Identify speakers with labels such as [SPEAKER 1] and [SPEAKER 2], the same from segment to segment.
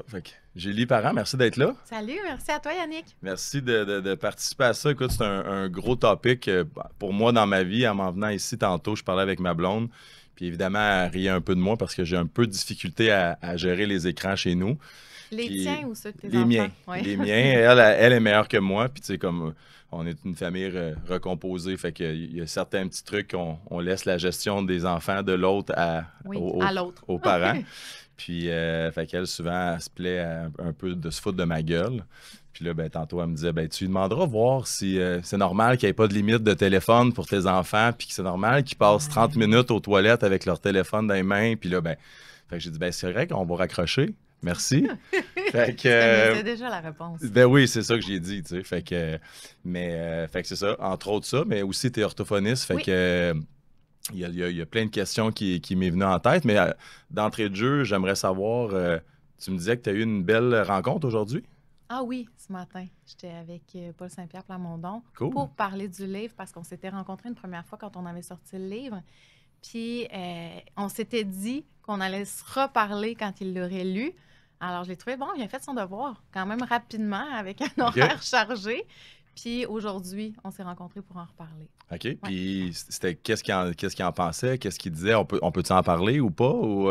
[SPEAKER 1] Fait que Julie Parent, merci d'être là.
[SPEAKER 2] Salut, merci à toi Yannick.
[SPEAKER 1] Merci de participer à ça. Écoute, c'est un gros topic pour moi dans ma vie. En m'en venant ici tantôt, je parlais avec ma blonde. Puis évidemment, elle riait un peu de moi parce que j'ai un peu de difficulté à gérer les écrans chez nous.
[SPEAKER 2] Les
[SPEAKER 1] Puis
[SPEAKER 2] tiens ou ceux de tes
[SPEAKER 1] les miens.
[SPEAKER 2] enfants? Oui.
[SPEAKER 1] Les miens. Elle est meilleure que moi. Puis tu sais, comme on est une famille recomposée, fait qu'il y a certains petits trucs qu'on laisse la gestion des enfants de l'autre
[SPEAKER 2] Oui, à l'autre.
[SPEAKER 1] aux parents. Puis, fait qu'elle, souvent, elle se plaît un peu de se foutre de ma gueule. Puis là, ben, tantôt, elle me disait, ben, tu lui demanderas voir si c'est normal qu'il n'y ait pas de limite de téléphone pour tes enfants, puis que c'est normal qu'ils passent 30 minutes aux toilettes avec leur téléphone dans les mains. Puis là, ben, fait que j'ai dit, ben, c'est vrai qu'on va raccrocher. Merci. Fait que,
[SPEAKER 2] C'est déjà la réponse.
[SPEAKER 1] ben oui, c'est ça que j'ai dit, tu sais. Fait que, fait que c'est ça, entre autres ça, mais aussi t'es orthophoniste, fait
[SPEAKER 2] Oui.
[SPEAKER 1] que il y a plein de questions qui m'est venues en tête, mais d'entrée de jeu, j'aimerais savoir, tu me disais que tu as eu une belle rencontre aujourd'hui?
[SPEAKER 2] Ah oui, ce matin, j'étais avec Paul Saint-Pierre Plamondon
[SPEAKER 1] Cool.
[SPEAKER 2] pour parler du livre parce qu'on s'était rencontrés une première fois quand on avait sorti le livre. Puis on s'était dit qu'on allait se reparler quand il l'aurait lu. Alors je l'ai trouvé bon, il a fait son devoir quand même rapidement avec un horaire chargé. Puis aujourd'hui, on s'est rencontrés pour en reparler.
[SPEAKER 1] OK. Puis c'était qu'est-ce qu'il en pensait? Qu'est-ce qu'il disait? On peut-tu en parler ou pas? Ou,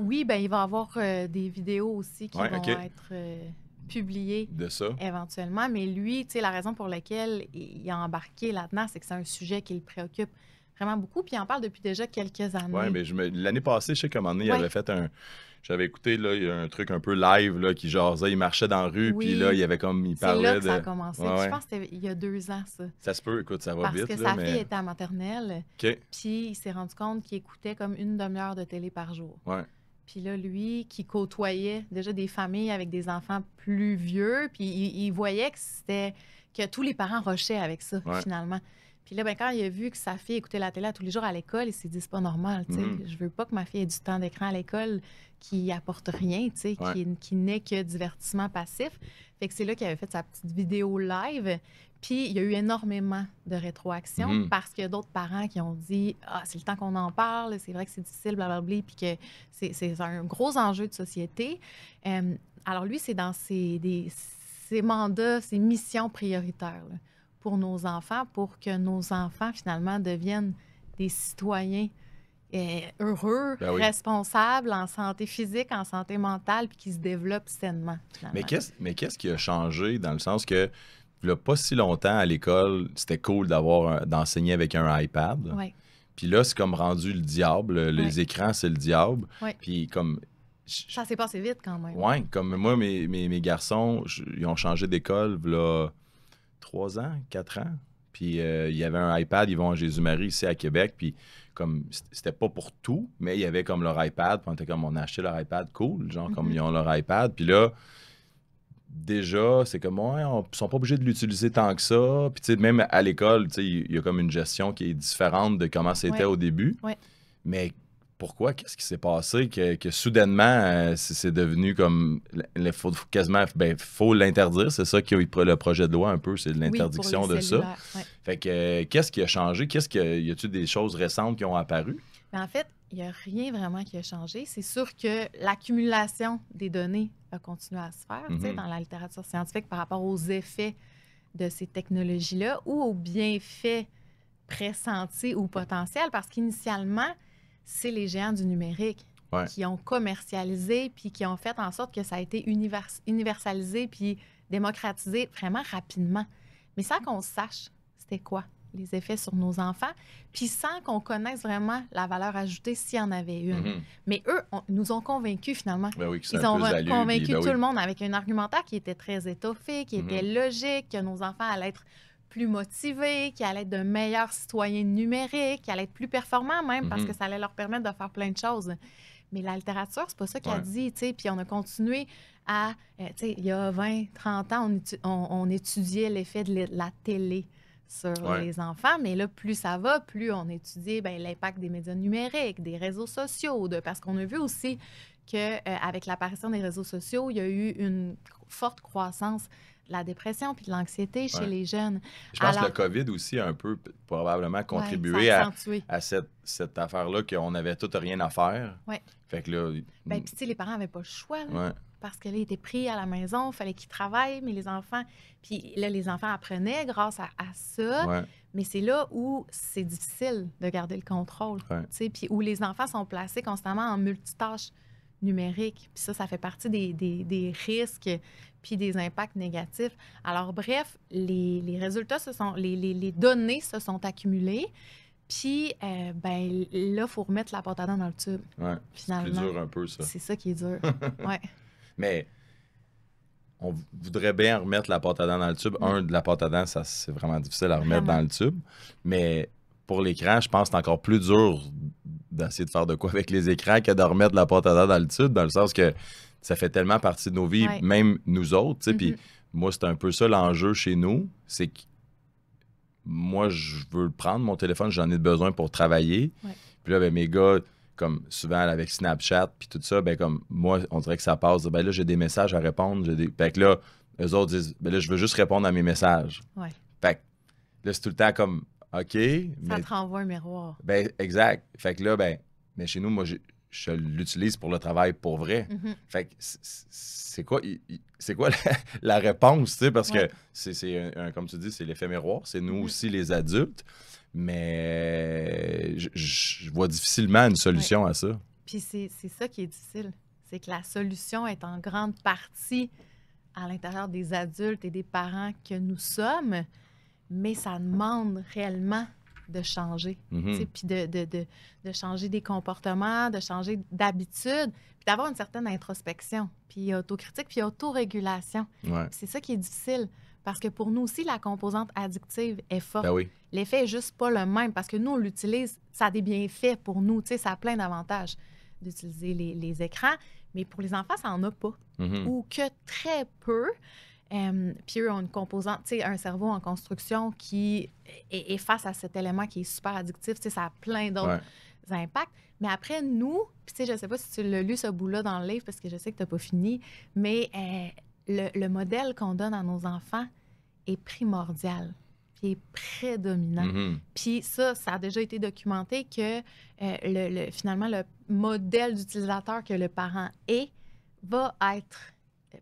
[SPEAKER 2] Oui, ben il va y avoir des vidéos aussi qui
[SPEAKER 1] Ouais,
[SPEAKER 2] vont
[SPEAKER 1] OK.
[SPEAKER 2] être publiées
[SPEAKER 1] De ça?
[SPEAKER 2] éventuellement. Mais lui, tu sais, la raison pour laquelle il a embarqué là-dedans, c'est que c'est un sujet qui le préoccupe vraiment beaucoup. Puis il en parle depuis déjà quelques années.
[SPEAKER 1] Oui, mais l'année passée, je sais qu'à un moment donné, il
[SPEAKER 2] Ouais.
[SPEAKER 1] avait fait J'avais écouté là, il y a un truc un peu live là, qui jasait, il marchait dans la rue,
[SPEAKER 2] Oui.
[SPEAKER 1] puis là, il y avait comme. Il
[SPEAKER 2] C'est là
[SPEAKER 1] parlait
[SPEAKER 2] que ça a
[SPEAKER 1] de.
[SPEAKER 2] commencé.
[SPEAKER 1] Ouais,
[SPEAKER 2] Puis
[SPEAKER 1] ouais.
[SPEAKER 2] je pense que c'était il y a 2 ans, ça.
[SPEAKER 1] Ça se peut, écoute, ça va
[SPEAKER 2] Parce
[SPEAKER 1] vite.
[SPEAKER 2] que
[SPEAKER 1] là,
[SPEAKER 2] sa
[SPEAKER 1] mais...
[SPEAKER 2] fille était en maternelle.
[SPEAKER 1] OK.
[SPEAKER 2] Puis il s'est rendu compte qu'il écoutait comme une demi-heure de télé par jour.
[SPEAKER 1] Ouais.
[SPEAKER 2] Puis là, lui, qui côtoyait déjà des familles avec des enfants plus vieux, puis il voyait que tous les parents rushaient avec ça,
[SPEAKER 1] Ouais.
[SPEAKER 2] finalement. Puis là, ben, quand il a vu que sa fille écoutait la télé tous les jours à l'école, il s'est dit, c'est pas normal, tu sais. Je veux pas que ma fille ait du temps d'écran à l'école qui apporte rien, tu sais,
[SPEAKER 1] Ouais.
[SPEAKER 2] qui n'est que divertissement passif. Fait que c'est là qu'il avait fait sa petite vidéo live. Puis il y a eu énormément de rétroaction parce qu'il y a d'autres parents qui ont dit « Ah, c'est le temps qu'on en parle, c'est vrai que c'est difficile, blablabla, puis que c'est un gros enjeu de société. Alors lui, c'est dans ses mandats, ses missions prioritaires là, pour nos enfants, pour que nos enfants, finalement, deviennent des citoyens heureux,
[SPEAKER 1] Ben oui.
[SPEAKER 2] responsables, en santé physique, en santé mentale, puis qui se développent sainement, finalement.
[SPEAKER 1] Mais qu'est-ce qui a changé dans le sens que, il n'y a pas si longtemps à l'école, c'était cool d'enseigner avec un iPad.
[SPEAKER 2] Oui,
[SPEAKER 1] Puis là, c'est comme rendu le diable. Les écrans, c'est le diable.
[SPEAKER 2] Ouais.
[SPEAKER 1] Puis comme.
[SPEAKER 2] ça s'est passé vite quand même.
[SPEAKER 1] Ouais, comme moi, mes garçons, ils ont changé d'école, là, 3 ans, 4 ans. Puis il y avait un iPad, ils vont à Jésus-Marie ici à Québec. Puis comme c'était pas pour tout, mais il y avait comme leur iPad. Puis on était comme, on a acheté leur iPad, cool. Genre, comme ils ont leur iPad. Puis là, déjà, c'est comme, ouais, ils sont pas obligés de l'utiliser tant que ça. Puis tu sais, même à l'école, tu sais, il y a comme une gestion qui est différente de comment c'était
[SPEAKER 2] Ouais.
[SPEAKER 1] au début.
[SPEAKER 2] Ouais.
[SPEAKER 1] Mais pourquoi? Qu'est-ce qui s'est passé que soudainement, c'est devenu comme... Il faut quasiment... Ben, faut l'interdire. C'est ça qui est le projet de loi un peu, c'est l'interdiction de ça.
[SPEAKER 2] Ouais.
[SPEAKER 1] Fait que qu'est-ce qui a changé? Y a-t-il des choses récentes qui ont apparu?
[SPEAKER 2] Mais en fait, il n'y a rien vraiment qui a changé. C'est sûr que l'accumulation des données a continué à se faire tu sais, dans la littérature scientifique par rapport aux effets de ces technologies-là ou aux bienfaits pressentis ou potentiels, parce qu'initialement, c'est les géants du numérique qui ont commercialisé puis qui ont fait en sorte que ça a été universalisé puis démocratisé vraiment rapidement. Mais sans qu'on sache c'était quoi les effets sur nos enfants, puis sans qu'on connaisse vraiment la valeur ajoutée s'il y en avait une. Mais eux nous ont convaincus finalement.
[SPEAKER 1] Ben oui, que
[SPEAKER 2] Ils
[SPEAKER 1] c'est un
[SPEAKER 2] ont
[SPEAKER 1] plus-value,
[SPEAKER 2] convaincu
[SPEAKER 1] puis ben
[SPEAKER 2] tout
[SPEAKER 1] oui.
[SPEAKER 2] le monde avec un argumentaire qui était très étoffé, qui était logique, que nos enfants allaient être plus motivés, qui allaient être de meilleurs citoyens numériques, qui allaient être plus performants même, parce que ça allait leur permettre de faire plein de choses. Mais la littérature, c'est pas ça qu'elle dit, tu sais. Puis on a continué à, tu sais, il y a 20, 30 ans, on étudiait l'effet de la télé sur les enfants, mais là, plus ça va, plus on étudie l'impact des médias numériques, des réseaux sociaux, parce qu'on a vu aussi qu'avec l'apparition des réseaux sociaux, il y a eu une forte croissance de la dépression puis de l'anxiété chez les jeunes.
[SPEAKER 1] Je pense que le COVID aussi a un peu probablement contribué
[SPEAKER 2] ça a
[SPEAKER 1] à cette affaire-là qu'on avait tout rien à faire.
[SPEAKER 2] Ouais.
[SPEAKER 1] Fait que là...
[SPEAKER 2] Puis tu sais, les parents n'avaient pas le choix. Là. parce que là, il était pris à la maison, il fallait qu'il travaille, mais les enfants... Puis là, les enfants apprenaient grâce à ça,
[SPEAKER 1] Ouais.
[SPEAKER 2] mais c'est là où c'est difficile de garder le contrôle,
[SPEAKER 1] Ouais.
[SPEAKER 2] tu sais, puis où les enfants sont placés constamment en multitâches numériques. Puis ça fait partie des risques puis des impacts négatifs. Alors bref, les résultats les données se sont accumulées, puis ben là, il faut remettre la pâte à dents dans le tube,
[SPEAKER 1] Ouais.
[SPEAKER 2] finalement.
[SPEAKER 1] C'est plus dur un peu, ça.
[SPEAKER 2] C'est ça qui est dur, ouais.
[SPEAKER 1] Mais on voudrait bien remettre la pâte à dents dans le tube. De la pâte à dents, ça, c'est vraiment difficile à remettre dans le tube. Mais pour l'écran, je pense que c'est encore plus dur d'essayer de faire de quoi avec les écrans que de remettre la pâte à dents dans le tube, dans le sens que ça fait tellement partie de nos vies, même nous autres. Tu sais, puis moi, c'est un peu ça l'enjeu chez nous, c'est que moi, je veux prendre mon téléphone, j'en ai besoin pour travailler. Puis là, ben, mes gars, comme souvent avec Snapchat puis tout ça, ben comme moi, on dirait que ça passe. Ben là, j'ai des messages à répondre. Fait que là, eux autres disent, ben là, je veux juste répondre à mes messages. Fait que là, c'est tout le temps comme, OK.
[SPEAKER 2] Ça te renvoie un miroir.
[SPEAKER 1] Ben, exact. Fait que là, ben, mais chez nous, moi, je l'utilise pour le travail pour vrai. Fait que c'est quoi la réponse, tu sais, parce que c'est comme tu dis, c'est l'effet miroir. C'est nous aussi, les adultes. Mais je vois difficilement une solution à ça.
[SPEAKER 2] Puis c'est ça qui est difficile. C'est que la solution est en grande partie à l'intérieur des adultes et des parents que nous sommes, mais ça demande réellement de changer. Puis de changer des comportements, de changer d'habitude, puis d'avoir une certaine introspection, puis autocritique, puis autorégulation. C'est ça qui est difficile. Parce que pour nous aussi, la composante addictive est forte.
[SPEAKER 1] Ben oui.
[SPEAKER 2] L'effet n'est juste pas le même parce que nous, on l'utilise, ça a des bienfaits pour nous. Tu sais, ça a plein d'avantages d'utiliser les écrans, mais pour les enfants, ça n'en a pas. Ou que très peu. Puis eux ont une composante, tu sais, un cerveau en construction qui est face à cet élément qui est super addictif. Tu sais, ça a plein d'autres impacts. Mais après, nous, puis tu sais, je ne sais pas si tu l'as lu ce bout-là dans le livre parce que je sais que tu n'as pas fini, mais... Le modèle qu'on donne à nos enfants est primordial, puis est prédominant. Puis ça a déjà été documenté que finalement, le modèle d'utilisateur que le parent va être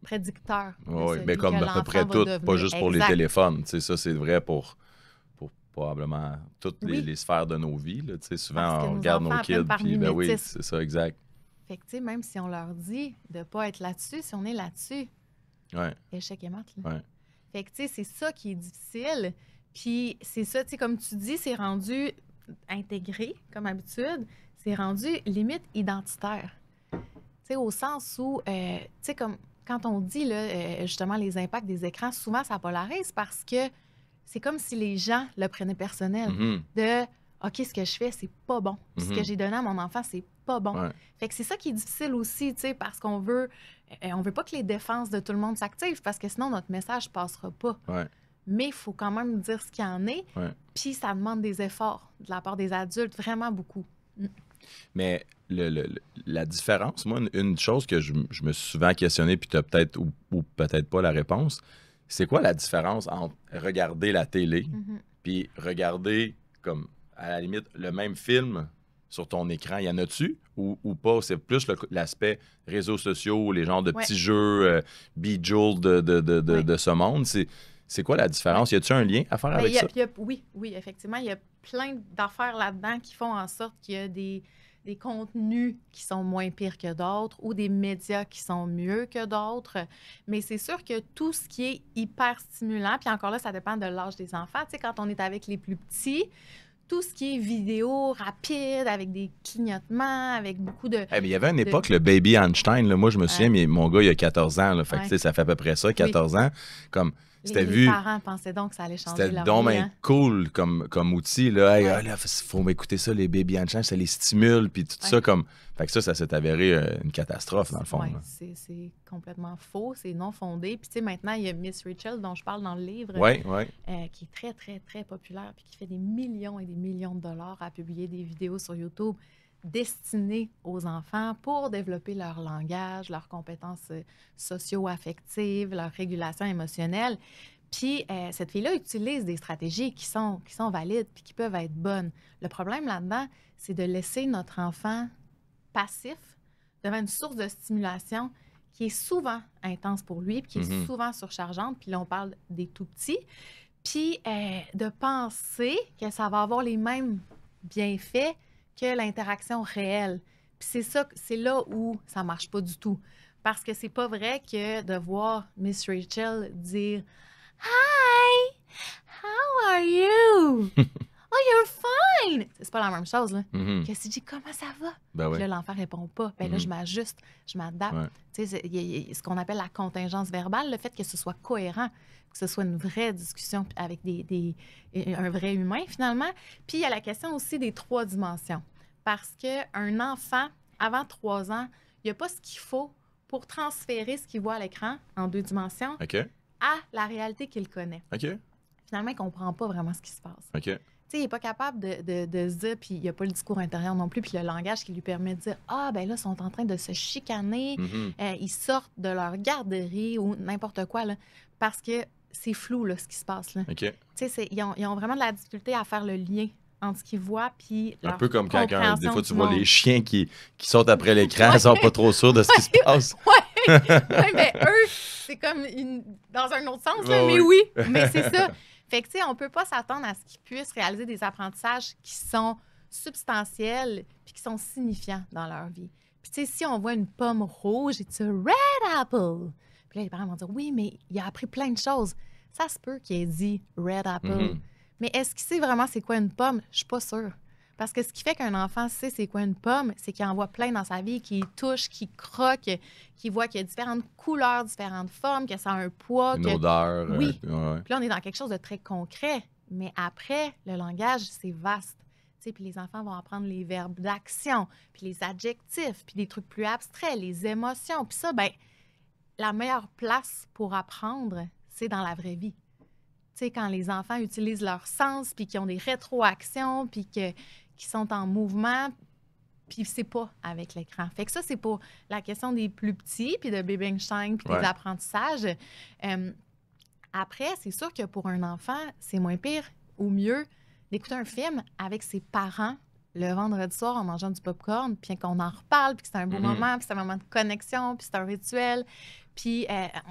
[SPEAKER 2] prédicteur.
[SPEAKER 1] Oui, mais comme à peu près tout, pas juste pour les téléphones. Tu sais, ça, c'est vrai pour probablement toutes les sphères de nos vies. Là. Tu sais, souvent, on regarde nos kids, puis ben oui, c'est ça, exact.
[SPEAKER 2] Fait que, tu sais, même si on leur dit de ne pas être là-dessus, si on est là-dessus, échec et mat. Fait que, tu sais, c'est ça qui est difficile. Puis, c'est ça, tu sais, comme tu dis, c'est rendu intégré, comme habitude. C'est rendu limite identitaire. Tu sais, au sens où, tu sais, comme quand on dit, là, justement, les impacts des écrans, souvent, ça polarise parce que c'est comme si les gens le prenaient personnel. De, OK, ce que je fais, c'est pas bon. Ce que j'ai donné à mon enfant, c'est pas bon. Fait que c'est ça qui est difficile aussi, tu sais, parce qu'on veut pas que les défenses de tout le monde s'activent parce que sinon, notre message passera pas. Mais il faut quand même dire ce qu'il y en est. Puis ça demande des efforts de la part des adultes, vraiment beaucoup.
[SPEAKER 1] Mais la différence, moi, une chose que je me suis souvent questionné, puis tu as peut-être ou peut-être pas la réponse, c'est quoi la différence entre regarder la télé puis regarder, comme, à la limite, le même film sur ton écran? Y en a-tu ou pas? C'est plus l'aspect réseaux sociaux, les genres de petits jeux Bejeweled de ce monde. C'est quoi la différence? Y a-tu un lien à faire avec ça?
[SPEAKER 2] Oui, effectivement. Il y a plein d'affaires là-dedans qui font en sorte qu'il y a des contenus qui sont moins pires que d'autres ou des médias qui sont mieux que d'autres. Mais c'est sûr que tout ce qui est hyper stimulant, puis encore là, ça dépend de l'âge des enfants. Tu sais, quand on est avec les plus petits, tout ce qui est vidéo rapide, avec des clignotements, avec beaucoup de...
[SPEAKER 1] mais il y avait une époque, le Baby Einstein, là, moi, je me souviens, mais mon gars, il a 14 ans. Là, fait que, ça fait à peu près ça, 14 ans. Comme...
[SPEAKER 2] Les parents pensaient donc que ça allait changer leur vie.
[SPEAKER 1] C'était donc cool comme outil. Là. Hey, là, faut m'écouter ça, les Baby Einstein, ça les stimule, puis tout ça. Comme... Fait que ça s'est avéré une catastrophe, dans le fond.
[SPEAKER 2] C'est complètement faux, c'est non fondé. Puis tu sais, maintenant, il y a Miss Rachel, dont je parle dans le livre, qui est très, très, très populaire, puis qui fait des millions et des millions de dollars à publier des vidéos sur YouTube destinées aux enfants pour développer leur langage, leurs compétences socio-affectives, leur régulation émotionnelle. Puis cette fille-là utilise des stratégies qui sont valides puis qui peuvent être bonnes. Le problème là-dedans, c'est de laisser notre enfant passif devant une source de stimulation qui est souvent intense pour lui, puis qui est souvent surchargeante. Puis là, on parle des tout-petits. Puis de penser que ça va avoir les mêmes bienfaits que l'interaction réelle. Puis c'est là où ça marche pas du tout. Parce que c'est pas vrai que de voir Miss Rachel dire « Hi! How are you? Oh, you're fine! » C'est pas la même chose, là. Que si je dis « Comment ça va? » Puis là, l'enfant répond pas. Là, je m'ajuste, je m'adapte. Tu sais, il y a ce qu'on appelle la contingence verbale, le fait que ce soit cohérent, que ce soit une vraie discussion avec un vrai humain, finalement. Puis il y a la question aussi des 3 dimensions. Parce qu'un enfant, avant 3 ans, il n'y a pas ce qu'il faut pour transférer ce qu'il voit à l'écran en 2 dimensions à la réalité qu'il connaît. Finalement, il ne comprend pas vraiment ce qui se passe. Tu sais, il n'est pas capable de se dire, puis il n'y a pas le discours intérieur non plus, puis le langage qui lui permet de dire « Ah, ben là, ils sont en train de se chicaner, ils sortent de leur garderie ou n'importe quoi, là, parce que c'est flou, là, ce qui se passe. Là. Tu sais, ils ont vraiment de la difficulté à faire le lien entre ce qu'ils voient puis leur
[SPEAKER 1] un peu comme quand des fois, tu vois
[SPEAKER 2] monde.
[SPEAKER 1] les chiens qui sautent après l'écran, ils sont pas trop sûrs de ce qui se passe.
[SPEAKER 2] Mais eux, c'est comme dans un autre sens, là, mais oui, mais c'est ça. Fait que, tu sais, on peut pas s'attendre à ce qu'ils puissent réaliser des apprentissages qui sont substantiels puis qui sont signifiants dans leur vie. Puis, tu sais, si on voit une pomme rouge, et tu red apple. Puis là, les parents vont dire, oui, mais il a appris plein de choses. Ça se peut qu'il ait dit red apple. Mais est-ce qu'il sait vraiment c'est quoi une pomme? Je suis pas sûre. Parce que ce qui fait qu'un enfant sait c'est quoi une pomme, c'est qu'il en voit plein dans sa vie, qu'il touche, qu'il croque, qu'il voit qu'il y a différentes couleurs, différentes formes, que ça a un poids.
[SPEAKER 1] Une odeur.
[SPEAKER 2] Oui. Puis là, on est dans quelque chose de très concret. Mais après, le langage, c'est vaste. Puis les enfants vont apprendre les verbes d'action, puis les adjectifs, puis des trucs plus abstraits, les émotions. Puis ça, ben la meilleure place pour apprendre, c'est dans la vraie vie. Tu sais, quand les enfants utilisent leur sens, puis qu'ils ont des rétroactions, puis qu'ils sont en mouvement, puis c'est pas avec l'écran. Fait que ça, c'est pour la question des plus petits, puis de Baby Einstein, puis des apprentissages. Après, c'est sûr que pour un enfant, c'est moins pire ou mieux d'écouter un film avec ses parents le vendredi soir en mangeant du popcorn, puis qu'on en reparle, puis que c'est un beau moment, puis c'est un moment de connexion, puis c'est un rituel. Puis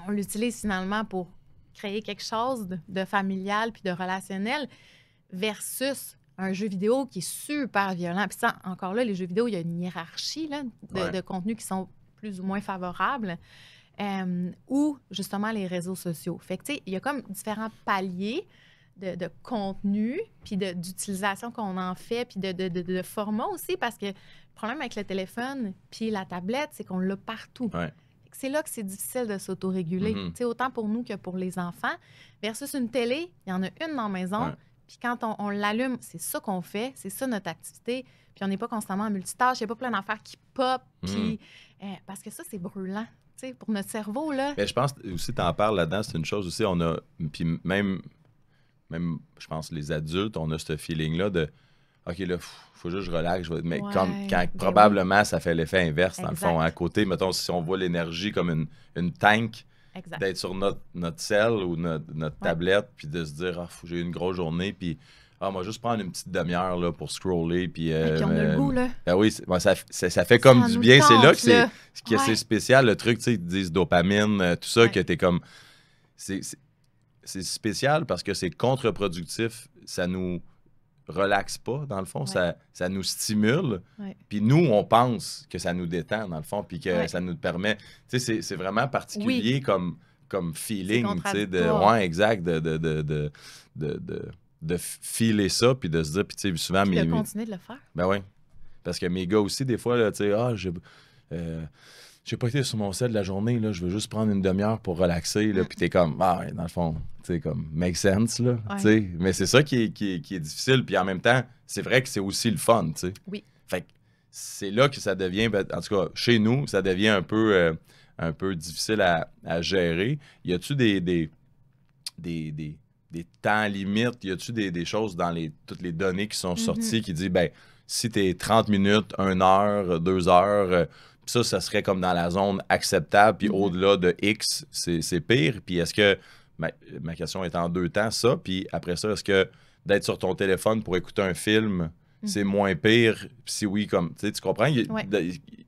[SPEAKER 2] on l'utilise finalement pour créer quelque chose de familial puis de relationnel versus un jeu vidéo qui est super violent. Puis ça, encore là, les jeux vidéo, il y a une hiérarchie là, de contenus qui sont plus ou moins favorables ou justement les réseaux sociaux. Fait que, tu sais, il y a comme différents paliers de contenu puis d'utilisation qu'on en fait puis de format aussi parce que le problème avec le téléphone puis la tablette, c'est qu'on l'a partout. C'est là que c'est difficile de s'autoréguler. Autant pour nous que pour les enfants. Versus une télé, il y en a une dans la maison. Puis quand on l'allume, c'est ça qu'on fait. C'est ça notre activité. Puis on n'est pas constamment en multitâche. Il n'y a pas plein d'affaires qui pop. Puis, parce que ça, c'est brûlant. Pour notre cerveau, là.
[SPEAKER 1] Mais je pense aussi, tu en parles là-dedans, c'est une chose aussi. On a. Puis même, je pense, les adultes, on a ce feeling-là de. OK, là, faut juste que je relaxe. Mais comme quand probablement, ça fait l'effet inverse, dans le fond. À côté, mettons, si on voit l'énergie comme une tank, d'être sur notre cell ou notre tablette, puis de se dire, j'ai eu une grosse journée, puis moi, juste prendre une petite demi-heure là, pour scroller. Puis
[SPEAKER 2] on a le goût, là.
[SPEAKER 1] Ben oui, ça fait comme du bien. C'est là que c'est spécial, le truc, tu sais, ils disent dopamine, tout ça, que t'es comme. C'est spécial parce que c'est contre-productif. Ça nous relaxe pas, dans le fond. Ça nous stimule. Puis nous, on pense que ça nous détend, dans le fond, puis que ça nous permet... Tu sais, c'est vraiment particulier comme feeling, tu sais, exact, de filer ça, puis de se dire, puis tu sais, souvent...
[SPEAKER 2] Puis de continuer de le faire.
[SPEAKER 1] Ben oui. Parce que mes gars aussi, des fois, là, tu sais, j'ai pas été sur mon sel de la journée, là, je veux juste prendre une demi-heure pour relaxer, là, puis t'es comme, dans le fond, tu sais, comme, make sense, là, tu sais. Mais c'est ça qui est difficile, puis en même temps, c'est vrai que c'est aussi le fun, tu sais.
[SPEAKER 2] Oui.
[SPEAKER 1] Fait que c'est là que ça devient, en tout cas, chez nous, ça devient un peu difficile à gérer. Y a-tu des temps limites? Y a-tu des choses dans toutes les données qui sont sorties qui disent, ben, si t'es 30 minutes, 1 heure, 2 heures... ça serait comme dans la zone acceptable, puis au-delà de X, c'est pire. Puis est-ce que, ma question est en 2 temps, ça, puis après ça, est-ce que d'être sur ton téléphone pour écouter un film, c'est moins pire. Si oui, comme, tu comprends?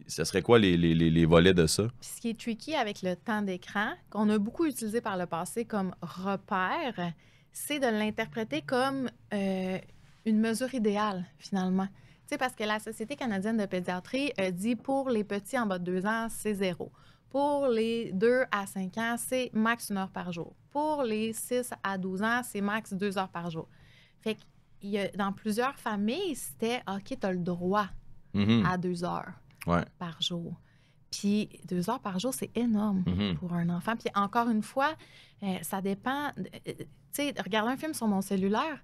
[SPEAKER 1] Ça serait quoi les volets de ça?
[SPEAKER 2] Puis ce qui est tricky avec le temps d'écran, qu'on a beaucoup utilisé par le passé comme repère, c'est de l'interpréter comme une mesure idéale, finalement. Tu sais, parce que la Société canadienne de pédiatrie dit pour les petits en bas de 2 ans, c'est 0. Pour les 2 à 5 ans, c'est max 1 heure par jour. Pour les 6 à 12 ans, c'est max 2 heures par jour. Fait que dans plusieurs familles, c'était OK, tu as le droit à 2 heures par jour. Puis 2 heures par jour, c'est énorme pour un enfant. Puis encore une fois, ça dépend. Tu sais, regarder un film sur mon cellulaire,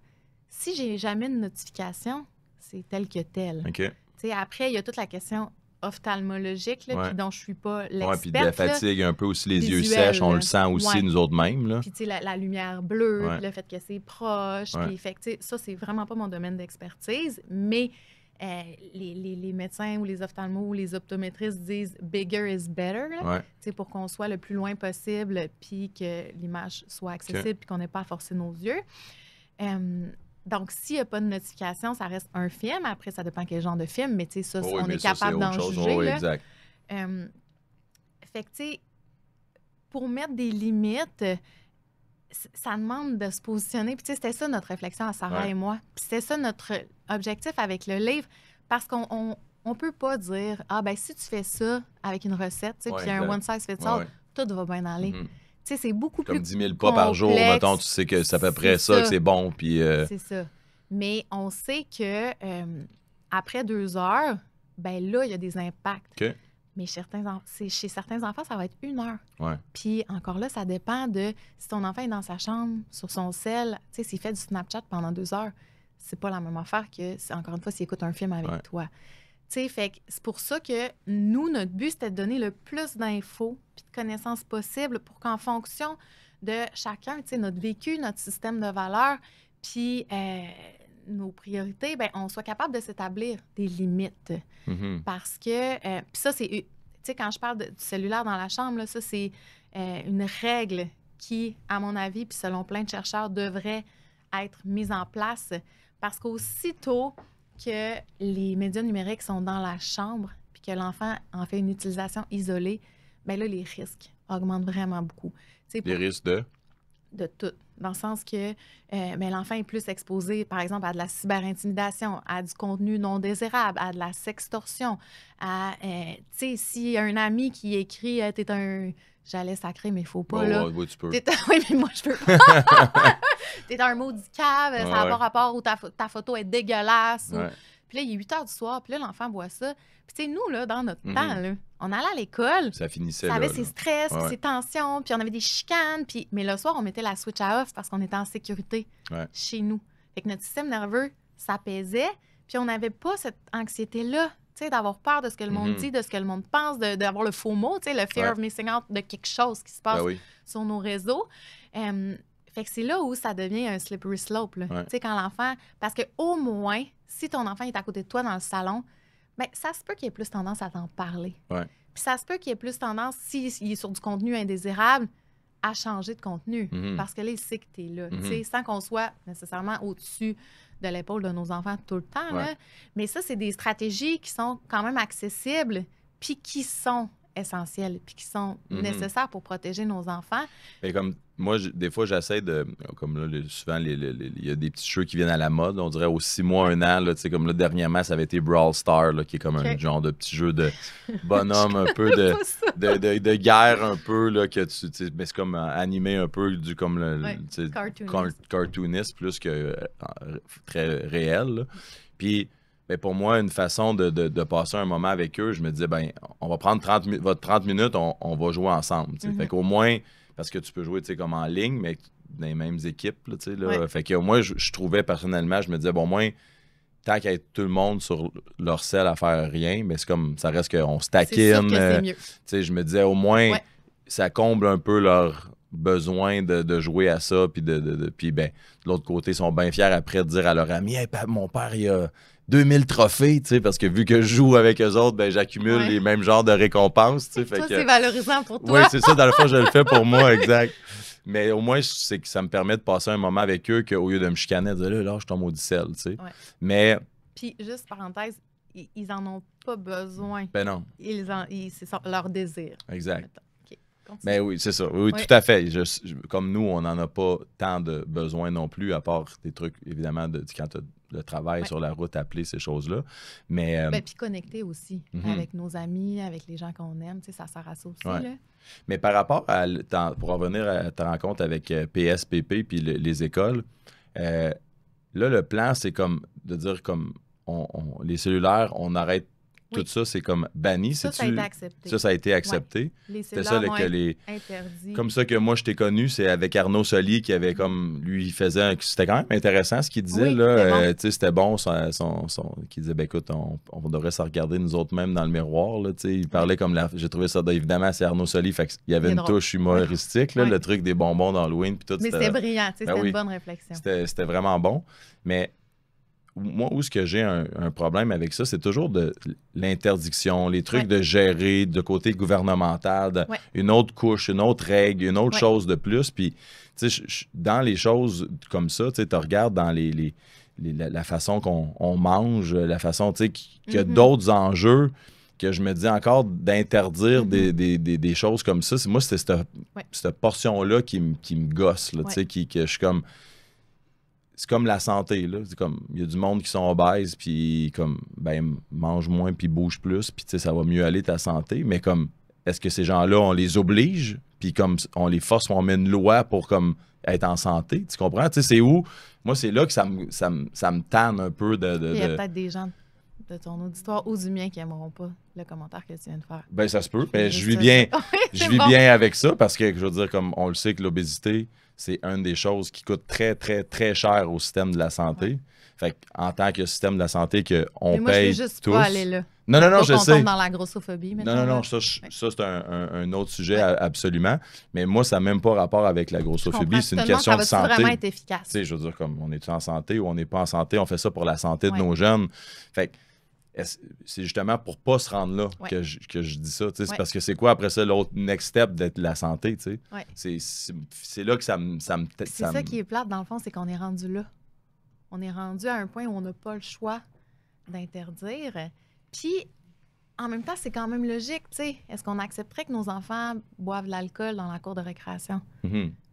[SPEAKER 2] si j'ai jamais une notification, c'est tel que tel.
[SPEAKER 1] OK.
[SPEAKER 2] Tu sais, après, il y a toute la question ophtalmologique, là, puis dont je suis pas l'experte.
[SPEAKER 1] Oui, puis de la fatigue, un peu aussi, les yeux sèches, on le sent aussi, nous autres mêmes.
[SPEAKER 2] Puis, tu sais, la lumière bleue, puis le fait que c'est proche. Puis, fait que, tu sais, ça, c'est vraiment pas mon domaine d'expertise, mais les médecins ou les ophtalmos ou les optométristes disent « bigger is better », tu sais, pour qu'on soit le plus loin possible, puis que l'image soit accessible, puis qu'on n'ait pas à forcer nos yeux. Donc, s'il n'y a pas de notification, ça reste un film. Après, ça dépend quel genre de film, mais tu sais, ça, on est capable d'en juger.
[SPEAKER 1] Oui, exact.
[SPEAKER 2] Fait que, tu sais, pour mettre des limites, ça demande de se positionner. Puis, tu sais, c'était ça notre réflexion à Sarah et moi. Puis, c'était ça notre objectif avec le livre, parce qu'on ne peut pas dire « Ah, ben si tu fais ça avec une recette, tu sais, puis un one size fits all, tout va bien aller. Tu sais, c'est beaucoup plus
[SPEAKER 1] complexe. Comme 10 000 pas par jour, mettons, tu sais que c'est à peu près ça, que c'est bon. Puis
[SPEAKER 2] c'est ça. Mais on sait que après 2 heures, ben là, il y a des impacts. Mais chez certains enfants, ça va être 1 heure. Puis encore là, ça dépend de si ton enfant est dans sa chambre, sur son cell, tu sais, s'il fait du Snapchat pendant 2 heures, c'est pas la même affaire que, encore une fois, s'il écoute un film avec toi. Tu sais, fait que c'est pour ça que nous, notre but, c'était de donner le plus d'infos puis de connaissances possibles pour qu'en fonction de chacun, tu sais, notre vécu, notre système de valeurs, puis nos priorités, ben on soit capable de s'établir des limites. Parce que, puis ça, c'est, tu sais, quand je parle du cellulaire dans la chambre, là, ça, c'est une règle qui, à mon avis, puis selon plein de chercheurs, devrait être mise en place parce qu'aussitôt que les médias numériques sont dans la chambre puis que l'enfant en fait une utilisation isolée, bien là, les risques augmentent vraiment beaucoup.
[SPEAKER 1] Les risques
[SPEAKER 2] de tout. Dans le sens que l'enfant est plus exposé, par exemple, à de la cyberintimidation, à du contenu non désirable, à de la sextorsion, à, tu sais, s'il y a un ami qui écrit « T'es un... » J'allais sacrer, mais il faut pas, là.
[SPEAKER 1] Oui, tu peux.
[SPEAKER 2] Oui, mais moi, je peux pas. T'es un maudit cave, ça n'a pas rapport où ta photo est dégueulasse. Puis là, il est 8 heures du soir, puis là, l'enfant voit ça. Puis tu sais, nous, là, dans notre temps, là, on allait à l'école.
[SPEAKER 1] Ça finissait
[SPEAKER 2] ça
[SPEAKER 1] là.
[SPEAKER 2] avait ses stress, puis ses tensions, puis on avait des chicanes. Mais le soir, on mettait la switch à off parce qu'on était en sécurité chez nous. Fait que notre système nerveux s'apaisait, puis on n'avait pas cette anxiété-là. D'avoir peur de ce que le monde dit, de ce que le monde pense, d'avoir le faux mot, le fear of missing out de quelque chose qui se passe sur nos réseaux. Fait que c'est là où ça devient un slippery slope. Là. Quand l'enfant... Parce qu'au moins, si ton enfant est à côté de toi dans le salon, bien, ça se peut qu'il ait plus tendance à t'en parler. Puis ça se peut qu'il ait plus tendance, s'il est sur du contenu indésirable, à changer de contenu. Parce que là, il sait que tu es là. Sans qu'on soit nécessairement au-dessus de l'épaule de nos enfants tout le temps. Là. Mais ça, c'est des stratégies qui sont quand même accessibles puis qui sont essentielles puis qui sont nécessaires pour protéger nos enfants.
[SPEAKER 1] Et comme moi, des fois, j'essaie de... Comme là, souvent, il y a des petits jeux qui viennent à la mode. On dirait aux 6 mois, 1 an. Là, comme là, dernièrement, ça avait été Brawl Stars, là, qui est comme un genre de petit jeu de bonhomme, un peu de guerre, un peu, là, que mais c'est comme animé un peu du comme le cartooniste plus que très réel. Là. Puis, pour moi, une façon de passer un moment avec eux, je me disais, on va prendre votre 30 minutes, on va jouer ensemble. Fait qu'au moins... Parce que tu peux jouer comme en ligne, mais dans les mêmes équipes. Là. Fait que moi, je trouvais personnellement, je me disais, bon, moins, tant qu'à être tout le monde sur leur selle à faire rien, mais c'est comme, ça reste qu'on se taquine.
[SPEAKER 2] C'est sûr que c'est mieux.
[SPEAKER 1] Je me disais, au moins, ça comble un peu leur besoin de jouer à ça. Puis, puis de l'autre côté, ils sont bien fiers après de dire à leur ami, hey, mon père, il a 2000 trophées, parce que vu que je joue avec eux autres, j'accumule les mêmes genres de récompenses. Fait
[SPEAKER 2] toi,
[SPEAKER 1] que,
[SPEAKER 2] c'est valorisant pour toi.
[SPEAKER 1] Oui, c'est ça. Dans le fond, je le fais pour moi, exact. Mais au moins, c'est que ça me permet de passer un moment avec eux qu'au lieu de me chicaner, de dire là, je tombe au 10. Mais
[SPEAKER 2] Puis, juste parenthèse, ils en ont pas besoin.
[SPEAKER 1] Ben non.
[SPEAKER 2] C'est leur désir.
[SPEAKER 1] Exact.
[SPEAKER 2] OK, continue.
[SPEAKER 1] Ben oui, c'est ça. Oui, tout à fait. Comme nous, on n'en a pas tant de besoin non plus, à part des trucs, évidemment, quand tu as le travail sur la route, appeler ces choses-là. Mais.
[SPEAKER 2] Puis connecter aussi avec nos amis, avec les gens qu'on aime. Ça sert à ça aussi. Là.
[SPEAKER 1] Mais par rapport pour revenir à ta rencontre avec PSPP puis les écoles, là, le plan, c'est comme de dire comme les cellulaires, on arrête tout ça, c'est comme banni.
[SPEAKER 2] Ça a été accepté.
[SPEAKER 1] Ça a été accepté.
[SPEAKER 2] Les cellulaires vont être interdits.
[SPEAKER 1] Comme ça que moi, je t'ai connu, c'est avec Arnaud Solier qui avait comme, lui, il faisait, c'était quand même intéressant ce qu'il disait, là. C'était bon, qu'il disait, ben écoute, on devrait se regarder nous autres même dans le miroir, là, il parlait comme, j'ai trouvé ça, évidemment, c'est Arnaud Solier, fait qu'il y avait une touche humoristique, là, le truc des bonbons d'Halloween, puis tout.
[SPEAKER 2] Mais c'était brillant, c'était une bonne réflexion.
[SPEAKER 1] C'était vraiment bon, mais moi, où est-ce que j'ai un problème avec ça, c'est toujours de l'interdiction, les trucs de gérer, de côté gouvernemental, une autre couche, une autre règle, une autre chose de plus. Puis, tu sais, dans les choses comme ça, tu regardes dans la façon qu'on mange, la façon, tu sais, qu'il y a d'autres enjeux que je me dis encore d'interdire des choses comme ça. Moi, c'est cette portion-là qui me gosse, là, tu sais, que je suis comme... C'est comme la santé, là. C'est comme, il y a du monde qui sont obèses, puis comme, ben, mange moins, puis bouge plus, puis tu sais, ça va mieux aller ta santé. Mais comme, est-ce que ces gens-là, on les oblige, puis comme, on les force, on met une loi pour comme être en santé? Tu comprends? Tu sais, c'est où? Moi, c'est là que ça me tanne un peu de...
[SPEAKER 2] Il y a peut-être des gens de ton auditoire ou du mien qui n'aimeront pas le commentaire que tu viens de faire.
[SPEAKER 1] Ben, ça se peut. Mais je vis bien, bien avec ça, parce que, je veux dire, comme on le sait que l'obésité, c'est une des choses qui coûte très, très, très cher au système de la santé. Fait qu'en tant que système de la santé qu'on paye
[SPEAKER 2] je veux juste
[SPEAKER 1] tous...
[SPEAKER 2] pas aller là.
[SPEAKER 1] Non, je sais.
[SPEAKER 2] On tombe dans la grossophobie.
[SPEAKER 1] Non, ça c'est un autre sujet, absolument. Mais moi, ça n'a même pas rapport avec la grossophobie. C'est une question de santé.
[SPEAKER 2] Ça va vraiment être efficace.
[SPEAKER 1] Tu sais, je veux dire, comme on est en santé ou on n'est pas en santé, on fait ça pour la santé de nos jeunes. Fait que c'est justement pour pas se rendre là que je dis ça. C'est parce que c'est quoi après ça l'autre next step d'être la santé? C'est là que ça me...
[SPEAKER 2] C'est ça qui est plate dans le fond, c'est qu'on est rendu là. On est rendu à un point où on n'a pas le choix d'interdire. Puis, en même temps, c'est quand même logique. Est-ce qu'on accepterait que nos enfants boivent de l'alcool dans la cour de récréation?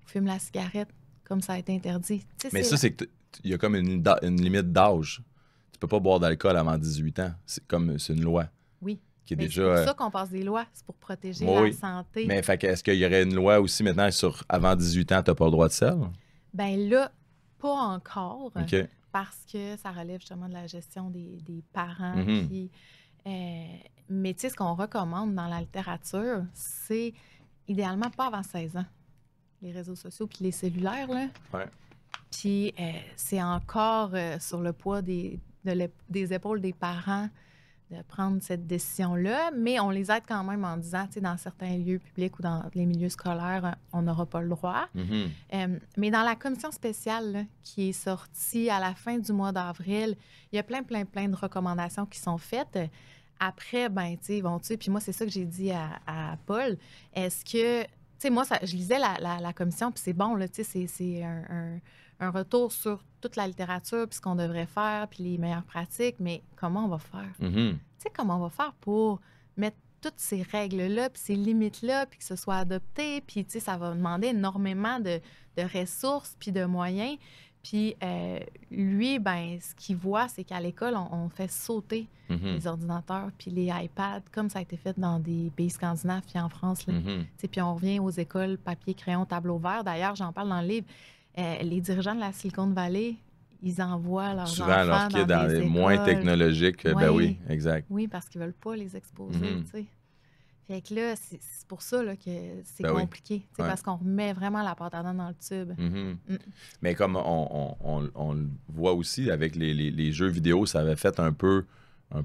[SPEAKER 2] Fument la cigarette comme ça a été interdit?
[SPEAKER 1] Mais ça, c'est qu'il y a comme une limite d'âge. Tu peux pas boire d'alcool avant 18 ans. C'est une loi.
[SPEAKER 2] Oui.
[SPEAKER 1] Qui est
[SPEAKER 2] déjà, c'est pour ça qu'on passe des lois. C'est pour protéger la santé.
[SPEAKER 1] Mais est-ce qu'il y aurait une loi aussi maintenant sur avant 18 ans, tu n'as pas le droit de sel?
[SPEAKER 2] Bien là, pas encore.
[SPEAKER 1] OK.
[SPEAKER 2] Parce que ça relève justement de la gestion des parents. Puis, mais tu sais, ce qu'on recommande dans la littérature, c'est idéalement pas avant 16 ans. Les réseaux sociaux puis les cellulaires, là.
[SPEAKER 1] Ouais.
[SPEAKER 2] Puis c'est encore sur le poids des épaules des parents de prendre cette décision-là, mais on les aide quand même en disant, tu sais, dans certains lieux publics ou dans les milieux scolaires, on n'aura pas le droit. Mais dans la commission spéciale là, qui est sortie à la fin du mois d'avril, il y a plein de recommandations qui sont faites. Après, ben, tu sais, puis moi, c'est ça que j'ai dit à Paul. Est-ce que, tu sais, moi, je lisais la commission, puis c'est bon, là, tu sais, c'est un retour sur toute la littérature, puis ce qu'on devrait faire, puis les meilleures pratiques, mais comment on va faire? Tu sais, comment on va faire pour mettre toutes ces règles-là, puis ces limites-là, puis que ce soit adopté, puis, tu sais, ça va demander énormément de ressources, puis de moyens. Puis lui, ben, ce qu'il voit, c'est qu'à l'école, on fait sauter les ordinateurs puis les iPads, comme ça a été fait dans des pays scandinaves puis en France. Puis on revient aux écoles papier, crayon, tableau vert. D'ailleurs, j'en parle dans le livre. Les dirigeants de la Silicon Valley, ils envoient leurs
[SPEAKER 1] souvent
[SPEAKER 2] enfants
[SPEAKER 1] leurs kids dans les moins technologiques. Ben oui, exact.
[SPEAKER 2] Oui, parce qu'ils veulent pas les exposer, tu sais. Fait que là, c'est pour ça là, que c'est compliqué, parce qu'on remet vraiment la pâte à dents dans le tube.
[SPEAKER 1] Mais comme on le voit aussi avec les jeux vidéo, ça avait fait un peu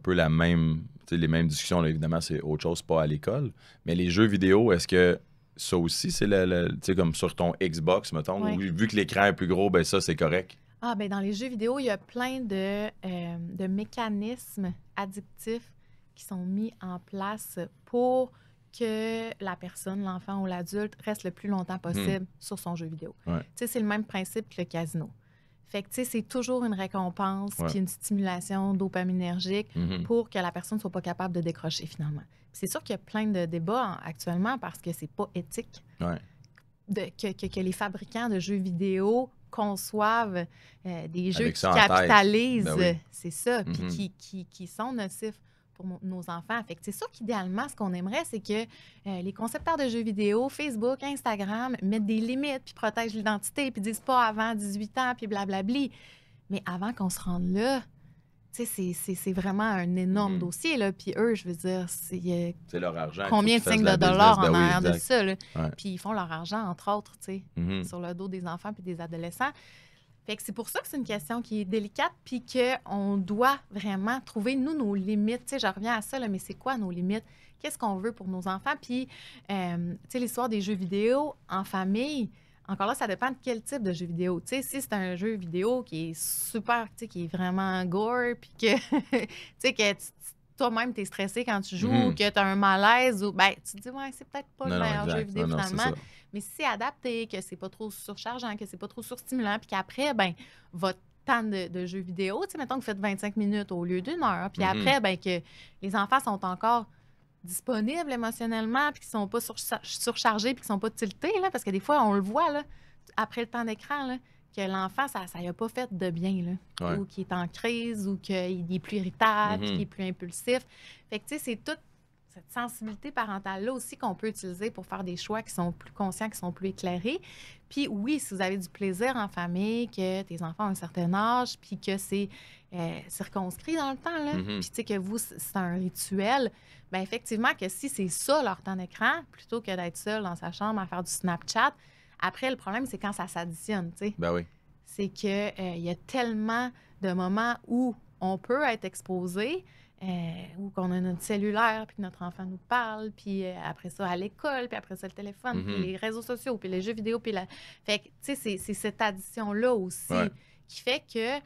[SPEAKER 1] la même, les mêmes discussions. Là, évidemment, c'est autre chose, pas à l'école. Mais les jeux vidéo, est-ce que ça aussi, c'est comme sur ton Xbox, mettons, où, vu que l'écran est plus gros, ben ça, c'est correct?
[SPEAKER 2] Ah, ben dans les jeux vidéo, il y a plein de mécanismes addictifs qui sont mis en place pour que la personne, l'enfant ou l'adulte, reste le plus longtemps possible sur son jeu vidéo. Tu sais, c'est le même principe que le casino. Fait que, tu sais, c'est toujours une récompense puis une stimulation dopaminergique pour que la personne ne soit pas capable de décrocher, finalement. Puis c'est sûr qu'il y a plein de débats actuellement parce que c'est pas éthique que les fabricants de jeux vidéo conçoivent des jeux qui capitalisent, c'est ça, puis qui sont nocifs pour nos enfants. Fait que c'est sûr qu'idéalement, ce qu'on aimerait, c'est que les concepteurs de jeux vidéo, Facebook, Instagram, mettent des limites, puis protègent l'identité, puis disent pas avant 18 ans, puis blablabli. Mais avant qu'on se rende là, tu sais, c'est vraiment un énorme dossier, là. Puis eux, je veux dire, c'est
[SPEAKER 1] leur argent.
[SPEAKER 2] Combien de signes de dollars en arrière de ça, là. Puis ils font leur argent, entre autres, tu sais, sur le dos des enfants puis des adolescents. Fait que c'est pour ça que c'est une question qui est délicate puis qu'on doit vraiment trouver, nous, nos limites. Tu sais, je reviens à ça, là, mais c'est quoi nos limites? Qu'est-ce qu'on veut pour nos enfants? Puis, tu sais, l'histoire des jeux vidéo en famille, encore là, ça dépend de quel type de jeu vidéo. Tu sais, si c'est un jeu vidéo qui est super, tu sais, qui est vraiment gore, puis que, tu sais, que toi-même, tu es stressé quand tu joues ou que tu as un malaise, ou ben tu te dis, ouais, c'est peut-être pas le meilleur jeu vidéo finalement. Mais si c'est adapté, que c'est pas trop surchargeant, que c'est pas trop surstimulant, puis qu'après, ben votre temps de jeu vidéo, tu sais, mettons que vous faites 25 minutes au lieu d'1 heure, puis après, ben que les enfants sont encore disponibles émotionnellement, puis qu'ils sont pas surchargés, puis qu'ils sont pas tiltés, là, parce que des fois, on le voit, là, après le temps d'écran, là, que l'enfant, ça lui a pas fait de bien, là, ou qu'il est en crise, ou qu'il est plus irritable, qu'il est plus impulsif. Fait que, tu sais, c'est toute cette sensibilité parentale-là aussi qu'on peut utiliser pour faire des choix qui sont plus conscients, qui sont plus éclairés. Puis oui, si vous avez du plaisir en famille, que tes enfants ont un certain âge, puis que c'est circonscrit dans le temps, là, puis tu sais que vous, c'est un rituel, bien effectivement que si c'est ça leur temps d'écran, plutôt que d'être seul dans sa chambre à faire du Snapchat, après, le problème, c'est quand ça s'additionne, tu sais.
[SPEAKER 1] Ben oui.
[SPEAKER 2] C'est qu'il y a tellement de moments où on peut être exposé, où qu'on a notre cellulaire, puis que notre enfant nous parle, puis après ça, à l'école, puis après ça, le téléphone, puis les réseaux sociaux, puis les jeux vidéo, puis la... Fait que, tu sais, c'est cette addition-là aussi qui fait que,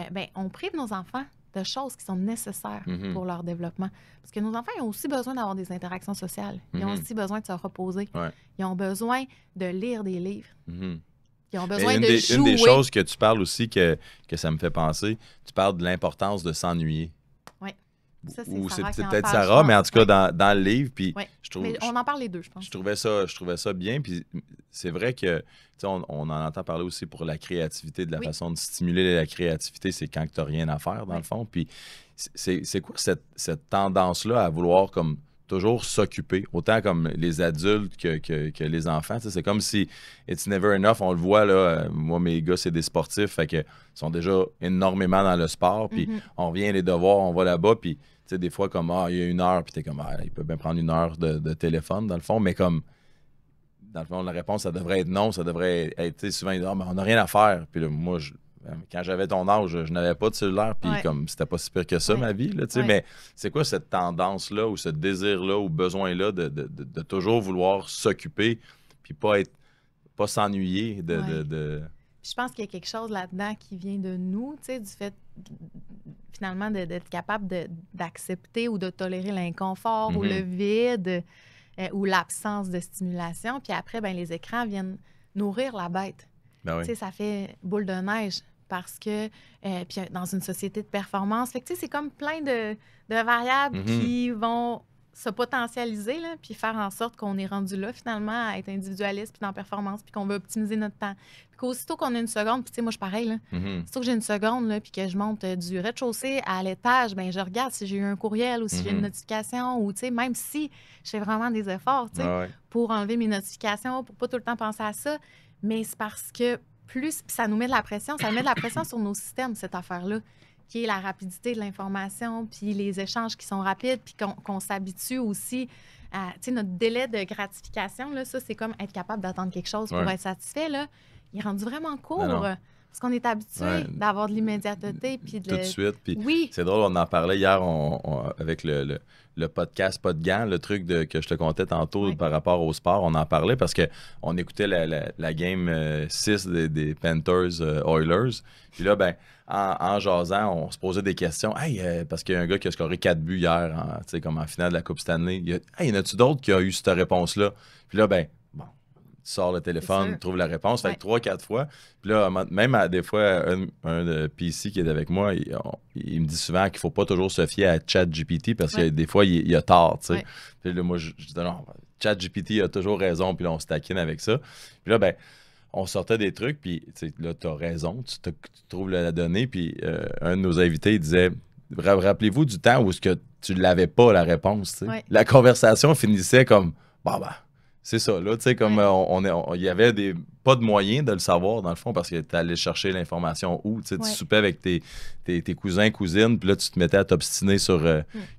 [SPEAKER 2] ben, on prive nos enfants de choses qui sont nécessaires pour leur développement. Parce que nos enfants, ils ont aussi besoin d'avoir des interactions sociales. Ils ont aussi besoin de se reposer. Ils ont besoin de lire des livres. Ils ont besoin de jouer.
[SPEAKER 1] Une des choses que tu parles aussi, que ça me fait penser, tu parles de l'importance de s'ennuyer.
[SPEAKER 2] Oui. Ça,
[SPEAKER 1] c'est peut-être Sarah, mais en tout cas, dans le livre. Puis je trouve,
[SPEAKER 2] mais on en parle les deux, je pense.
[SPEAKER 1] Je trouvais ça bien. Puis c'est vrai que, on en entend parler aussi pour la créativité, de la façon de stimuler la créativité, c'est quand tu n'as rien à faire, dans le fond. Puis c'est quoi cette tendance-là à vouloir comme toujours s'occuper, autant comme les adultes que les enfants. C'est comme si it's never enough. On le voit, là, moi, mes gars, c'est des sportifs, fait que ils sont déjà énormément dans le sport, puis on revient les devoirs, on va là-bas, puis des fois, comme, il y a 1 heure, puis t'es comme, il peut bien prendre 1 heure de téléphone, dans le fond, mais comme, dans le fond, la réponse, ça devrait être non, ça devrait être, souvent, mais on n'a rien à faire. Puis là, moi, quand j'avais ton âge, je n'avais pas de cellulaire, puis comme c'était pas si pire que ça, ma vie, là, mais c'est quoi cette tendance-là ou ce désir-là ou besoin-là de toujours vouloir s'occuper, puis pas s'ennuyer de...
[SPEAKER 2] Je pense qu'il y a quelque chose là-dedans qui vient de nous, tu sais, du fait, finalement, d'être capable d'accepter ou de tolérer l'inconfort ou le vide ou l'absence de stimulation. Puis après, ben, les écrans viennent nourrir la bête.
[SPEAKER 1] Ben oui.
[SPEAKER 2] Tu sais, ça fait boule de neige parce que, puis dans une société de performance, fait que, tu sais, c'est comme plein de variables qui vont se potentialiser, là, puis faire en sorte qu'on est rendu là, finalement, à être individualiste, puis dans la performance, puis qu'on veut optimiser notre temps. Puis qu'aussitôt qu'on a 1 seconde, puis tu sais, moi, je suis pareil, là. Aussitôt que j'ai 1 seconde, là, puis que je monte du rez-de-chaussée à l'étage, bien, je regarde si j'ai eu un courriel ou si j'ai une notification, ou, tu sais, même si je fais vraiment des efforts, tu sais, pour enlever mes notifications, pour pas tout le temps penser à ça, mais c'est parce que plus, puis ça nous met de la pression, ça met de la pression sur nos systèmes, cette affaire-là, qui est la rapidité de l'information, puis les échanges qui sont rapides, puis qu'on s'habitue aussi à, tu sais, notre délai de gratification, là, ça, c'est comme être capable d'attendre quelque chose pour être satisfait, là. Il est rendu vraiment court, parce qu'on est habitué d'avoir de l'immédiateté, puis de...
[SPEAKER 1] Tout de suite, puis c'est drôle, on en parlait hier avec le podcast Pas de gants, le truc que je te contais tantôt par rapport au sport, on en parlait parce qu'on écoutait la game 6 des Panthers Oilers, puis là, ben en jasant, on se posait des questions. Hey, parce qu'il y a un gars qui a scoré 4 buts hier, comme en finale de la Coupe Stanley. Y en a-tu d'autres qui a eu cette réponse-là? Puis là, ben, bon, sors le téléphone, tu trouves la réponse. Fait que 3-4 fois. Puis là, même des fois, un de PC qui est avec moi, il me dit souvent qu'il faut pas toujours se fier à ChatGPT parce que des fois, il a tort, tu sais. Puis là, moi, je dis non, ChatGPT a toujours raison, puis là, on se taquine avec ça. Puis là, ben, on sortait des trucs, puis là, tu as raison, tu trouves la donnée, puis un de nos invités, il disait, rappelez-vous du temps où tu l'avais pas, la réponse, tu sais. La conversation finissait comme, bah, c'est ça, là, tu sais, comme il y avait pas de moyen de le savoir, dans le fond, parce que tu allais chercher l'information où, tu sais, tu soupais avec tes cousins, cousines, puis là, tu te mettais à t'obstiner sur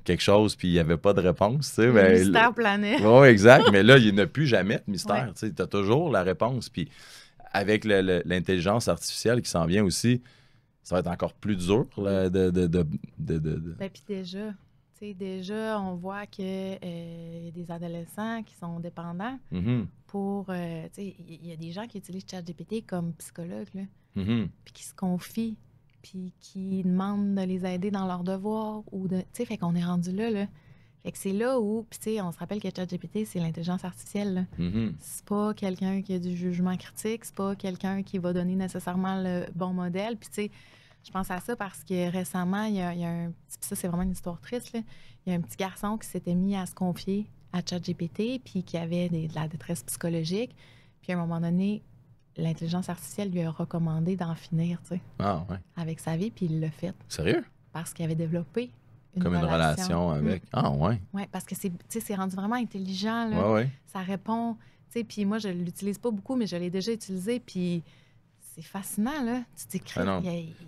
[SPEAKER 1] quelque chose, puis il n'y avait pas de réponse, tu sais.
[SPEAKER 2] Le mystère planait.
[SPEAKER 1] Oui, exact, mais là, il n'y a plus jamais de mystère, tu sais, tu as toujours la réponse, puis avec l'intelligence artificielle qui s'en vient aussi, ça va être encore plus dur là,
[SPEAKER 2] Ben, puis déjà, on voit qu'il y a des adolescents qui sont dépendants pour... il y a des gens qui utilisent ChatGPT comme psychologue, là, puis qui se confient, puis qui demandent de les aider dans leurs devoirs. Fait qu'on est rendu là. Fait que c'est là où... Puis on se rappelle que ChatGPT, c'est l'intelligence artificielle. Là. C'est pas quelqu'un qui a du jugement critique, c'est pas quelqu'un qui va donner nécessairement le bon modèle. Puis tu sais, je pense à ça parce que récemment, il y a un... Ça, c'est vraiment une histoire triste, là. Il y a un petit garçon qui s'était mis à se confier à ChatGPT puis qui avait de la détresse psychologique. Puis à un moment donné, l'intelligence artificielle lui a recommandé d'en finir, tu sais, avec sa vie, puis il l'a fait.
[SPEAKER 1] Sérieux?
[SPEAKER 2] Parce qu'il avait développé
[SPEAKER 1] une relation avec... Ah, ouais.
[SPEAKER 2] Oui, parce que c'est rendu vraiment intelligent, là. Ça répond... Puis moi, je ne l'utilise pas beaucoup, mais je l'ai déjà utilisé, puis... C'est fascinant, là. Tu t'écris.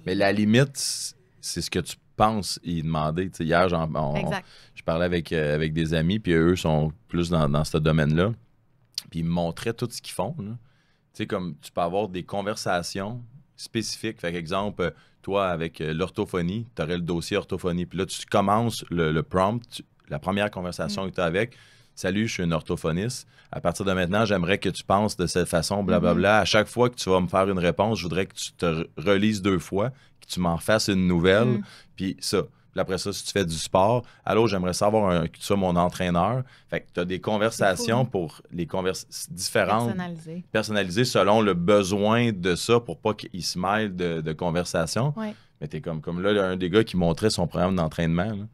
[SPEAKER 1] Mais la limite, c'est ce que tu penses y demander. T'sais, hier, je parlais avec des amis, puis eux sont plus dans ce domaine-là. Puis ils me montraient tout ce qu'ils font. Tu sais, comme tu peux avoir des conversations spécifiques. Fait exemple, toi, avec l'orthophonie, tu aurais le dossier orthophonie. Puis là, tu commences le prompt, la première conversation que tu as avec. Salut, je suis un orthophoniste. À partir de maintenant, j'aimerais que tu penses de cette façon, blablabla. À chaque fois que tu vas me faire une réponse, je voudrais que tu te relises 2 fois, que tu m'en fasses une nouvelle. Puis ça. Puis après ça, si tu fais du sport, allô, j'aimerais savoir que tu sois mon entraîneur. Fait que tu as des conversations pour les différentes. Personnalisées selon le besoin de ça pour pas qu'il se mêle de conversation. Mais t'es comme là, un des gars qui montrait son programme d'entraînement. Là,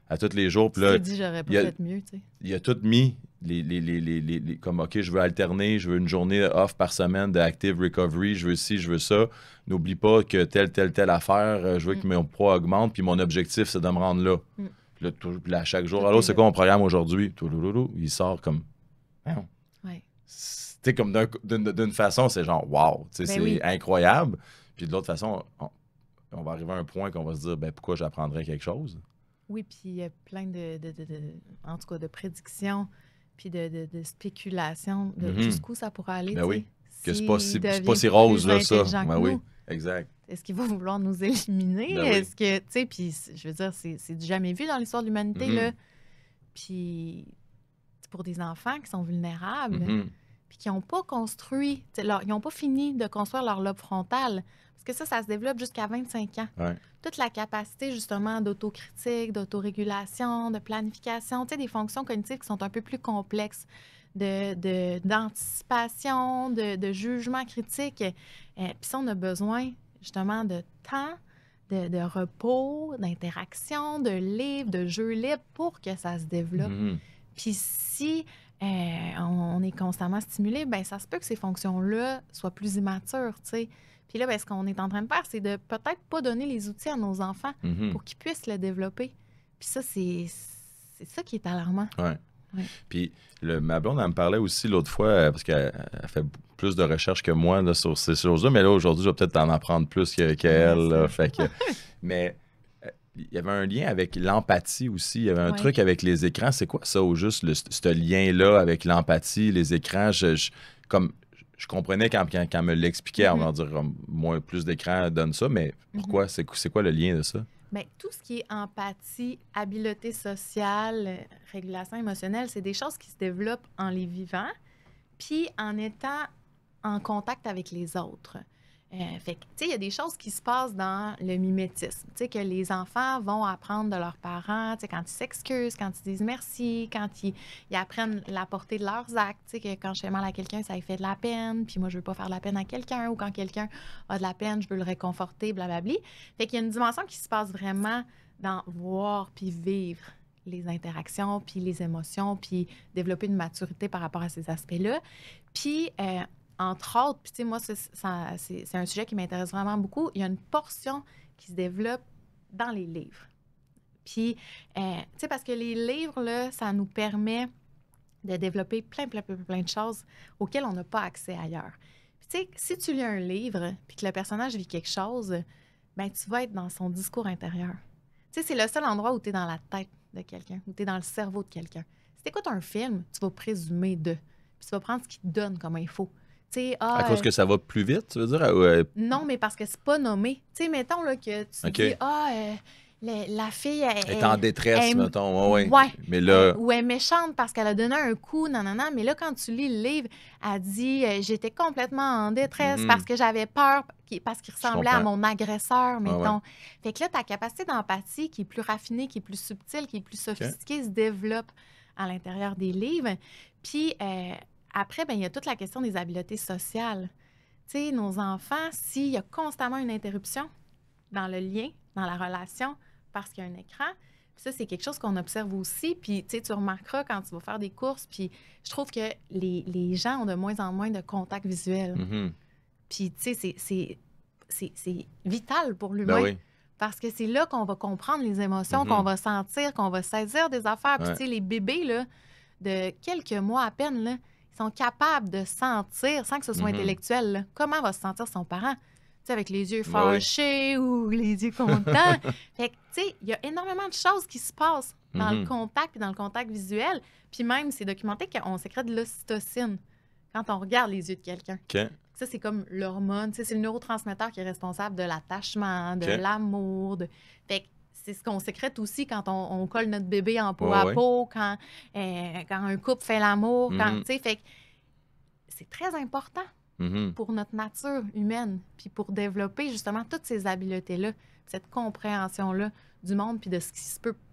[SPEAKER 1] à tous les jours. Puis là,
[SPEAKER 2] j'aurais pas fait mieux, tu sais.
[SPEAKER 1] Il a tout mis comme OK, je veux alterner, je veux une journée off par semaine de active recovery, je veux ci, je veux ça. N'oublie pas que telle affaire, je veux que mon poids augmente, puis mon objectif, c'est de me rendre là. Puis là, à chaque jour, alors c'est quoi mon programme aujourd'hui? Il sort comme. Tu sais, comme d'une façon, c'est genre wow, c'est incroyable. Puis de l'autre façon, on va arriver à un point qu'on va se dire pourquoi j'apprendrais quelque chose?
[SPEAKER 2] Oui, puis il y a plein en tout cas, de prédictions puis de spéculations de jusqu'où ça pourrait aller.
[SPEAKER 1] Oui, que c'est pas si rose, là, ça. Oui, exact.
[SPEAKER 2] Est-ce qu'il va vouloir nous éliminer? Est-ce que, tu sais, puis je veux dire, c'est du jamais vu dans l'histoire de l'humanité, là. Puis pour des enfants qui sont vulnérables, puis qui n'ont pas construit, ils n'ont pas fini de construire leur lobe frontal. Parce que ça se développe jusqu'à 25 ans. Toute la capacité, justement, d'autocritique, d'autorégulation, de planification, des fonctions cognitives qui sont un peu plus complexes, d'anticipation, de jugement critique. Puis ça, on a besoin, justement, de temps, de repos, d'interaction, de livres, de jeux libres pour que ça se développe. Puis si on est constamment stimulé, bien, ça se peut que ces fonctions-là soient plus immatures, tu sais. Puis là, ce qu'on est en train de faire, c'est de peut-être pas donner les outils à nos enfants pour qu'ils puissent le développer. Puis ça, c'est ça qui est alarmant.
[SPEAKER 1] Oui. Puis ma blonde, elle me parlait aussi l'autre fois, parce qu'elle fait plus de recherches que moi là, sur ces choses-là, mais là, aujourd'hui, je vais peut-être en apprendre plus qu'elle. Fait que, mais il y avait un lien avec l'empathie aussi. Il y avait un truc avec les écrans. C'est quoi ça, au juste, ce lien-là avec l'empathie, les écrans? Je comprenais quand elle me l'expliquait, on va dire moins plus d'écran donne ça, mais pourquoi? C'est quoi le lien de ça?
[SPEAKER 2] Bien, tout ce qui est empathie, habileté sociale, régulation émotionnelle, c'est des choses qui se développent en les vivant, puis en étant en contact avec les autres. Fait que, tu sais, il y a des choses qui se passent dans le mimétisme. Tu sais, que les enfants vont apprendre de leurs parents, tu sais, quand ils s'excusent, quand ils disent merci, quand ils apprennent la portée de leurs actes. Tu sais, que quand je fais mal à quelqu'un, ça lui fait de la peine, puis moi, je veux pas faire de la peine à quelqu'un, ou quand quelqu'un a de la peine, je veux le réconforter, blablabli. Fait qu'il y a une dimension qui se passe vraiment dans voir puis vivre les interactions, puis les émotions, puis développer une maturité par rapport à ces aspects-là. Puis, entre autres, puis tu sais, moi, c'est un sujet qui m'intéresse vraiment beaucoup. Il y a une portion qui se développe dans les livres. Puis, tu sais, parce que les livres, là, ça nous permet de développer plein de choses auxquelles on n'a pas accès ailleurs. Puis, tu sais, si tu lis un livre, puis que le personnage vit quelque chose, ben tu vas être dans son discours intérieur. Tu sais, c'est le seul endroit où tu es dans la tête de quelqu'un, où tu es dans le cerveau de quelqu'un. Si tu écoutes un film, tu vas présumer de, puis tu vas prendre ce qu'il te donne comme info.
[SPEAKER 1] À cause que ça va plus vite, tu veux dire?
[SPEAKER 2] Non, mais parce que c'est pas nommé. Tu sais, mettons là, que tu dis, la fille...
[SPEAKER 1] Elle est en détresse, mettons.
[SPEAKER 2] Ouais.
[SPEAKER 1] Mais là...
[SPEAKER 2] ou elle est méchante parce qu'elle a donné un coup, nanana. Mais là, quand tu lis le livre, elle dit, j'étais complètement en détresse parce que j'avais peur, parce qu'il ressemblait à mon agresseur, mettons. Fait que là, ta capacité d'empathie qui est plus raffinée, qui est plus subtile, qui est plus sophistiquée, se développe à l'intérieur des livres. Puis... après, ben, il y a toute la question des habiletés sociales. Tu sais, nos enfants, s'il y a constamment une interruption dans le lien, dans la relation, parce qu'il y a un écran, ça, c'est quelque chose qu'on observe aussi. Puis, tu sais, tu remarqueras quand tu vas faire des courses, puis je trouve que les gens ont de moins en moins de contact visuel. Puis, tu sais, c'est vital pour l'humain.
[SPEAKER 1] Ben oui.
[SPEAKER 2] Parce que c'est là qu'on va comprendre les émotions, qu'on va sentir, qu'on va saisir des affaires. Puis, tu sais, les bébés, là, de quelques mois à peine, là, ils sont capables de sentir, sans que ce soit intellectuel, là, comment va se sentir son parent. Tu sais, avec les yeux fâchés ou les yeux contents. Fait que, tu sais, il y a énormément de choses qui se passent dans le contact et dans le contact visuel. Puis même, c'est documenté qu'on sécrète de l'ocytocine quand on regarde les yeux de quelqu'un. Ça, c'est comme l'hormone. Tu sais, c'est le neurotransmetteur qui est responsable de l'attachement, de l'amour. Fait que c'est ce qu'on sécrète aussi quand on colle notre bébé en peau à peau, quand un couple fait l'amour. Fait que c'est très important pour notre nature humaine, puis pour développer justement toutes ces habiletés-là, cette compréhension-là du monde, puis de ce qui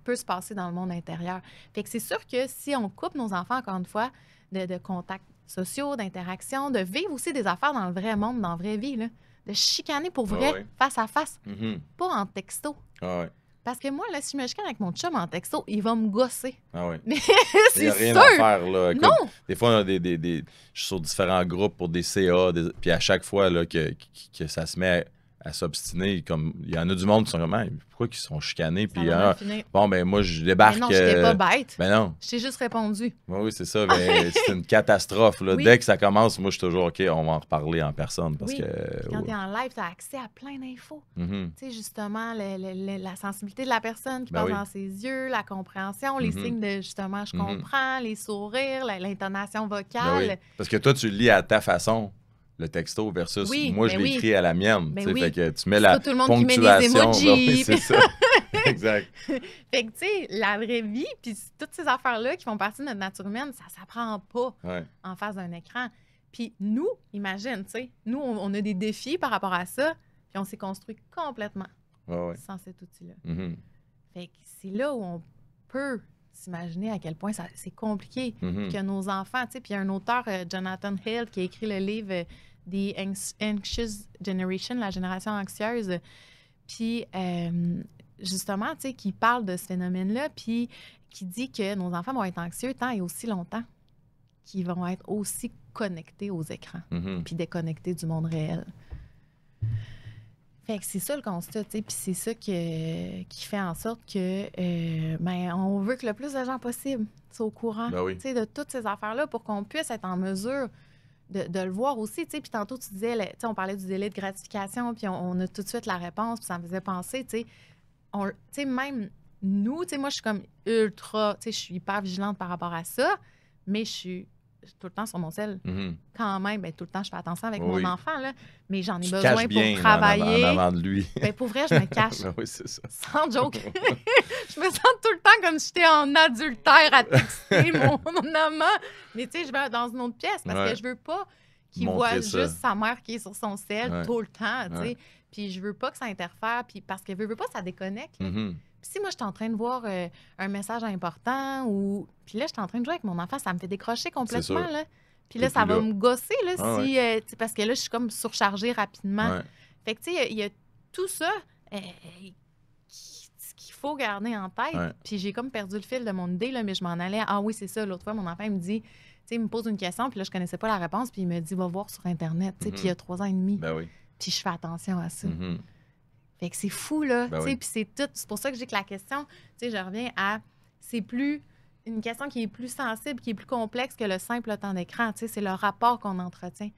[SPEAKER 2] peut se passer dans le monde intérieur. Fait que c'est sûr que si on coupe nos enfants, encore une fois, de contacts sociaux, d'interactions, de vivre aussi des affaires dans le vrai monde, dans la vraie vie, là, de chicaner pour vrai, face à face, pas en texto. Parce que moi, là, si je me chicane avec mon chum en texto, il va me gosser. Mais c'est sûr! Il n'y a rien à faire,
[SPEAKER 1] là. Écoute, non! Des fois, je suis sur différents groupes pour des CA, puis à chaque fois là, que ça se met à s'obstiner, comme il y en a du monde qui sont comme, pourquoi ils sont chicanés? Puis bon, ben moi, je débarque.
[SPEAKER 2] Mais non, je n'étais pas bête.
[SPEAKER 1] Ben non.
[SPEAKER 2] Je t'ai juste répondu.
[SPEAKER 1] Oui, c'est ça. Mais c'est une catastrophe. Là. Dès que ça commence, moi, je suis toujours OK, on va en reparler en personne. Parce que,
[SPEAKER 2] quand tu es en live, tu as accès à plein d'infos. Tu sais, justement, la sensibilité de la personne qui passe dans ses yeux, la compréhension, les signes de justement, je comprends, les sourires, l'intonation vocale.
[SPEAKER 1] Parce que toi, tu lis à ta façon. Le texto versus moi, je l'écris à la mienne. Fait que tu mets la ponctuation. Tout le monde qui met des emojis. C'est ça. Exact.
[SPEAKER 2] Fait que, tu sais, la vraie vie, puis toutes ces affaires-là qui font partie de notre nature humaine, ça s'apprend pas en face d'un écran. Puis nous, imagine, tu sais, nous, on a des défis par rapport à ça, puis on s'est construit complètement sans cet outil-là. Fait que c'est là où on peut s'imaginer à quel point c'est compliqué que nos enfants, tu sais, puis il y a un auteur, Jonathan Hill, qui a écrit le livre The Anxious Generation, la génération anxieuse, puis justement, tu sais, qui parle de ce phénomène-là, puis qui dit que nos enfants vont être anxieux tant et aussi longtemps qu'ils vont être aussi connectés aux écrans, puis déconnectés du monde réel. Fait que c'est ça le constat, tu sais, puis c'est ça qui fait en sorte que on veut que le plus de gens possible soient au courant tu sais, de toutes ces affaires-là pour qu'on puisse être en mesure de le voir aussi, tu sais. Puis tantôt, tu disais, tu sais, on parlait du délai de gratification, puis on a tout de suite la réponse, puis ça me faisait penser, tu sais, même nous, tu sais, moi, je suis comme ultra, tu sais, je suis hyper vigilante par rapport à ça, mais je suis tout le temps sur mon sel. Quand même, tout le temps, je fais attention avec mon enfant, là, mais j'en ai besoin pour travailler.
[SPEAKER 1] En avant de lui.
[SPEAKER 2] Pour vrai, je me cache.
[SPEAKER 1] Oui, c'est ça.
[SPEAKER 2] Sans joke. Je me sens tout le temps comme si j'étais en adultère à texter mon amant. Mais tu sais, je vais dans une autre pièce parce que je veux pas qui voit juste sa mère qui est sur son sel tout le temps, tu sais. Puis je veux pas que ça interfère, puis parce que veut pas, ça déconnecte. Puis si moi, je suis en train de voir un message important, puis là, je suis en train de jouer avec mon enfant, ça me fait décrocher complètement, là. Puis là, ça va me gosser, là, parce que là, je suis comme surchargée rapidement. Fait que, tu sais, il y a tout ça qu'il faut garder en tête. Puis j'ai comme perdu le fil de mon idée, là, mais je m'en allais. Ah oui, c'est ça. L'autre fois, mon enfant, il me dit, tu sais, il me pose une question, puis là, je connaissais pas la réponse, puis il me dit, va voir sur Internet, tu sais, puis il y a 3 ans et demi.
[SPEAKER 1] Ben oui.
[SPEAKER 2] Puis je fais attention à ça. Fait que c'est fou, là. Ben puis c'est tout. C'est pour ça que j'ai que la question, tu sais, je reviens à, c'est plus une question qui est plus sensible, qui est plus complexe que le simple temps d'écran. Tu sais, c'est le rapport qu'on entretient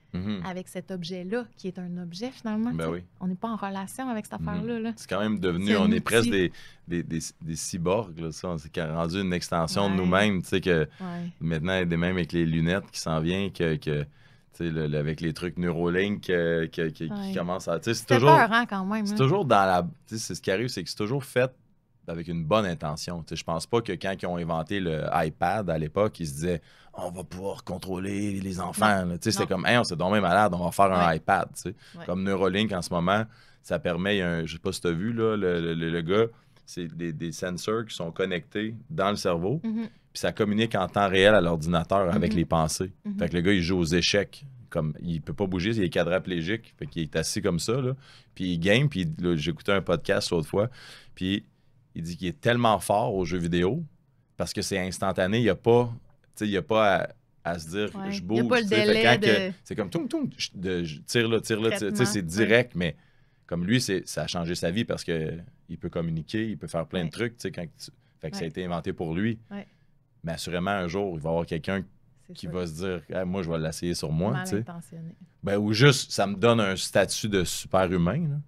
[SPEAKER 2] avec cet objet-là, qui est un objet, finalement.
[SPEAKER 1] Ben oui.
[SPEAKER 2] On n'est pas en relation avec cette affaire-là. Là.
[SPEAKER 1] C'est quand même devenu, on est presque des cyborgs, là, ça. C'est rendu une extension de nous-mêmes, tu sais, que maintenant, même avec les lunettes qui s'en viennent, avec les trucs Neuralink qui commencent à... C'est toujours
[SPEAKER 2] peurant quand même.
[SPEAKER 1] C'est toujours dans la... C'est ce qui arrive, c'est que c'est toujours fait avec une bonne intention. Je pense pas que quand ils ont inventé le iPad à l'époque, ils se disaient « On va pouvoir contrôler les enfants. » C'était comme hey, « C'est donc même malade, on va faire un iPad. » Comme Neuralink en ce moment, ça permet... Je sais pas si tu as vu, là, le gars, c'est des sensors qui sont connectés dans le cerveau. Puis ça communique en temps réel à l'ordinateur avec les pensées. Fait que le gars, il joue aux échecs. Comme, il peut pas bouger, il est quadraplégique. Fait qu'il est assis comme ça, là. Puis il game. Puis j'écoutais un podcast l'autre fois. Puis il dit qu'il est tellement fort aux jeux vidéo parce que c'est instantané. Il n'y a pas, à se dire je bouge.
[SPEAKER 2] Il n'y a pas le délai
[SPEAKER 1] c'est comme tire là. C'est direct. Mais comme lui, ça a changé sa vie parce qu'il peut communiquer, il peut faire plein de trucs. Fait que ça a été inventé pour lui. Mais assurément, un jour, il va y avoir quelqu'un qui va se dire hey, moi, je vais l'essayer sur moi.
[SPEAKER 2] Mal intentionné.
[SPEAKER 1] Ben, ou juste, ça me donne un statut de super-humain.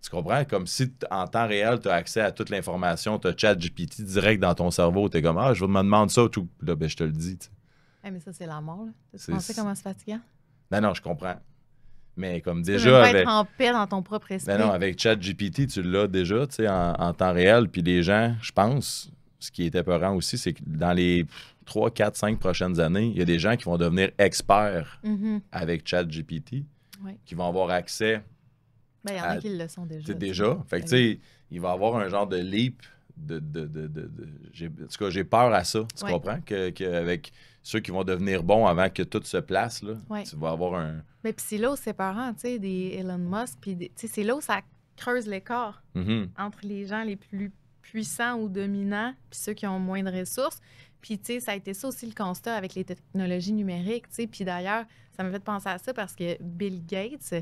[SPEAKER 1] Tu comprends? Comme si en temps réel, tu as accès à toute l'information, tu as ChatGPT direct dans ton cerveau. Tu es comme je me demande ça. Tout. Là, ben, je te le dis.
[SPEAKER 2] Hey, mais ça, c'est la mort. Tu pensais comment c'est fatigant?
[SPEAKER 1] Non, je comprends. Mais comme
[SPEAKER 2] tu
[SPEAKER 1] déjà.
[SPEAKER 2] Tu peux être en paix dans ton propre esprit.
[SPEAKER 1] Ben non, avec ChatGPT, tu l'as déjà en temps réel. Puis les gens, je pense. Ce qui est épeurant aussi, c'est que dans les 3, 4, 5 prochaines années, il y a des gens qui vont devenir experts avec ChatGPT, qui vont avoir accès.
[SPEAKER 2] Ben, il y en a qui le sont déjà.
[SPEAKER 1] Déjà. Fait que, tu sais, il va y avoir un genre de leap en tout cas, j'ai peur à ça. Tu comprends? Qu'avec ceux qui vont devenir bons avant que tout se place, là, tu vas avoir un.
[SPEAKER 2] Mais puis c'est là où c'est peurant, tu sais, des Elon Musk, puis c'est là où ça creuse l'écart entre les gens les plus puissants ou dominants, puis ceux qui ont moins de ressources. Puis, tu sais, ça a été ça aussi le constat avec les technologies numériques, tu sais. Puis d'ailleurs, ça m'a fait penser à ça parce que Bill Gates,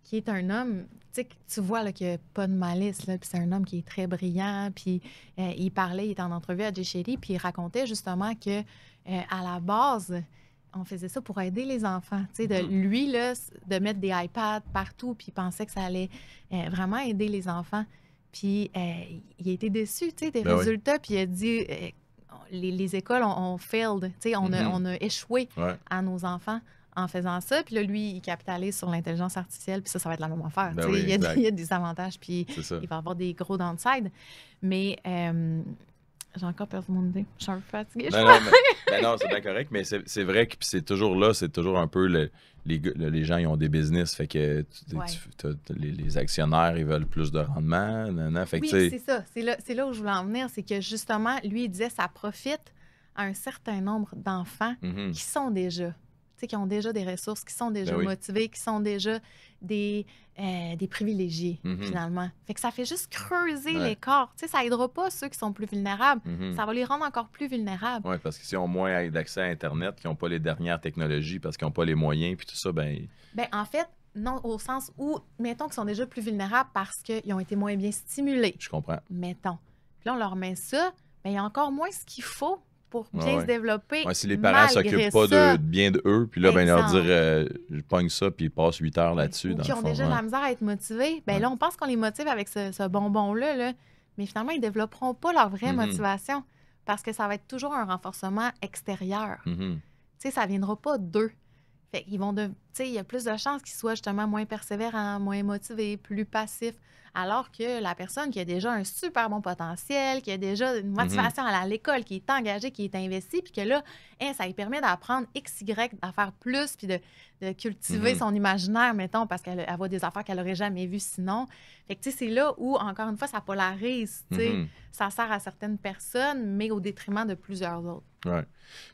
[SPEAKER 2] qui est un homme, tu sais, tu vois là, qu'il n'y a pas de malice, là, puis c'est un homme qui est très brillant, puis il était en entrevue à Jay Shetty, puis il racontait justement que à la base, on faisait ça pour aider les enfants, tu sais, lui, là, de mettre des iPads partout, puis il pensait que ça allait vraiment aider les enfants. Puis il a été déçu, tu sais, des résultats, puis il a dit les écoles ont failed, tu sais, on a échoué à nos enfants en faisant ça. Puis là, lui, il capitalise sur l'intelligence artificielle, puis ça va être la même affaire. Ben il y a des avantages, puis il va y avoir des gros downsides. Mais j'ai encore perdu mon idée. Je suis un peu fatiguée.
[SPEAKER 1] Non, c'est bien correct, mais c'est vrai que c'est toujours là, c'est toujours un peu les gens, ils ont des business, fait que les actionnaires, ils veulent plus de rendement. Fait que,
[SPEAKER 2] c'est ça. C'est là où je voulais en venir, c'est que justement, lui, il disait ça profite à un certain nombre d'enfants qui sont déjà, tu sais, qui ont déjà des ressources, qui sont déjà motivés, qui sont déjà des privilégiés, finalement. Fait que ça fait juste creuser l'écart. Tu sais, ça aidera pas ceux qui sont plus vulnérables. Ça va les rendre encore plus vulnérables.
[SPEAKER 1] Oui, parce que s'ils ont moins d'accès à Internet, qu'ils n'ont pas les dernières technologies, parce qu'ils n'ont pas les moyens, puis tout ça, ben
[SPEAKER 2] en fait, non, au sens où, mettons qu'ils sont déjà plus vulnérables parce qu'ils ont été moins bien stimulés.
[SPEAKER 1] Je comprends.
[SPEAKER 2] Mettons. Puis là, on leur met ça, il y a encore moins ce qu'il faut pour bien se développer.
[SPEAKER 1] Si les parents ne s'occupent pas bien de eux, puis là, leur dire je pogne ça, puis ils passent 8 heures là-dessus.
[SPEAKER 2] Ou qui ont déjà de la misère à être motivés. Là, on pense qu'on les motive avec ce bonbon-là, là, mais finalement, ils ne développeront pas leur vraie motivation parce que ça va être toujours un renforcement extérieur. Tu sais, ça ne viendra pas d'eux. Fait qu'ils vont il y a plus de chances qu'il soit justement moins persévérant, moins motivé, plus passif. Alors que la personne qui a déjà un super bon potentiel, qui a déjà une motivation à l'école, qui est engagée, qui est investie, puis que là, ça lui permet d'apprendre X, Y, d'en faire plus, puis de cultiver son imaginaire, mettons, parce qu'elle voit des affaires qu'elle n'aurait jamais vues sinon. Fait que, tu sais, c'est là où, encore une fois, ça polarise, tu sais. Ça sert à certaines personnes, mais au détriment de plusieurs autres.
[SPEAKER 1] Oui.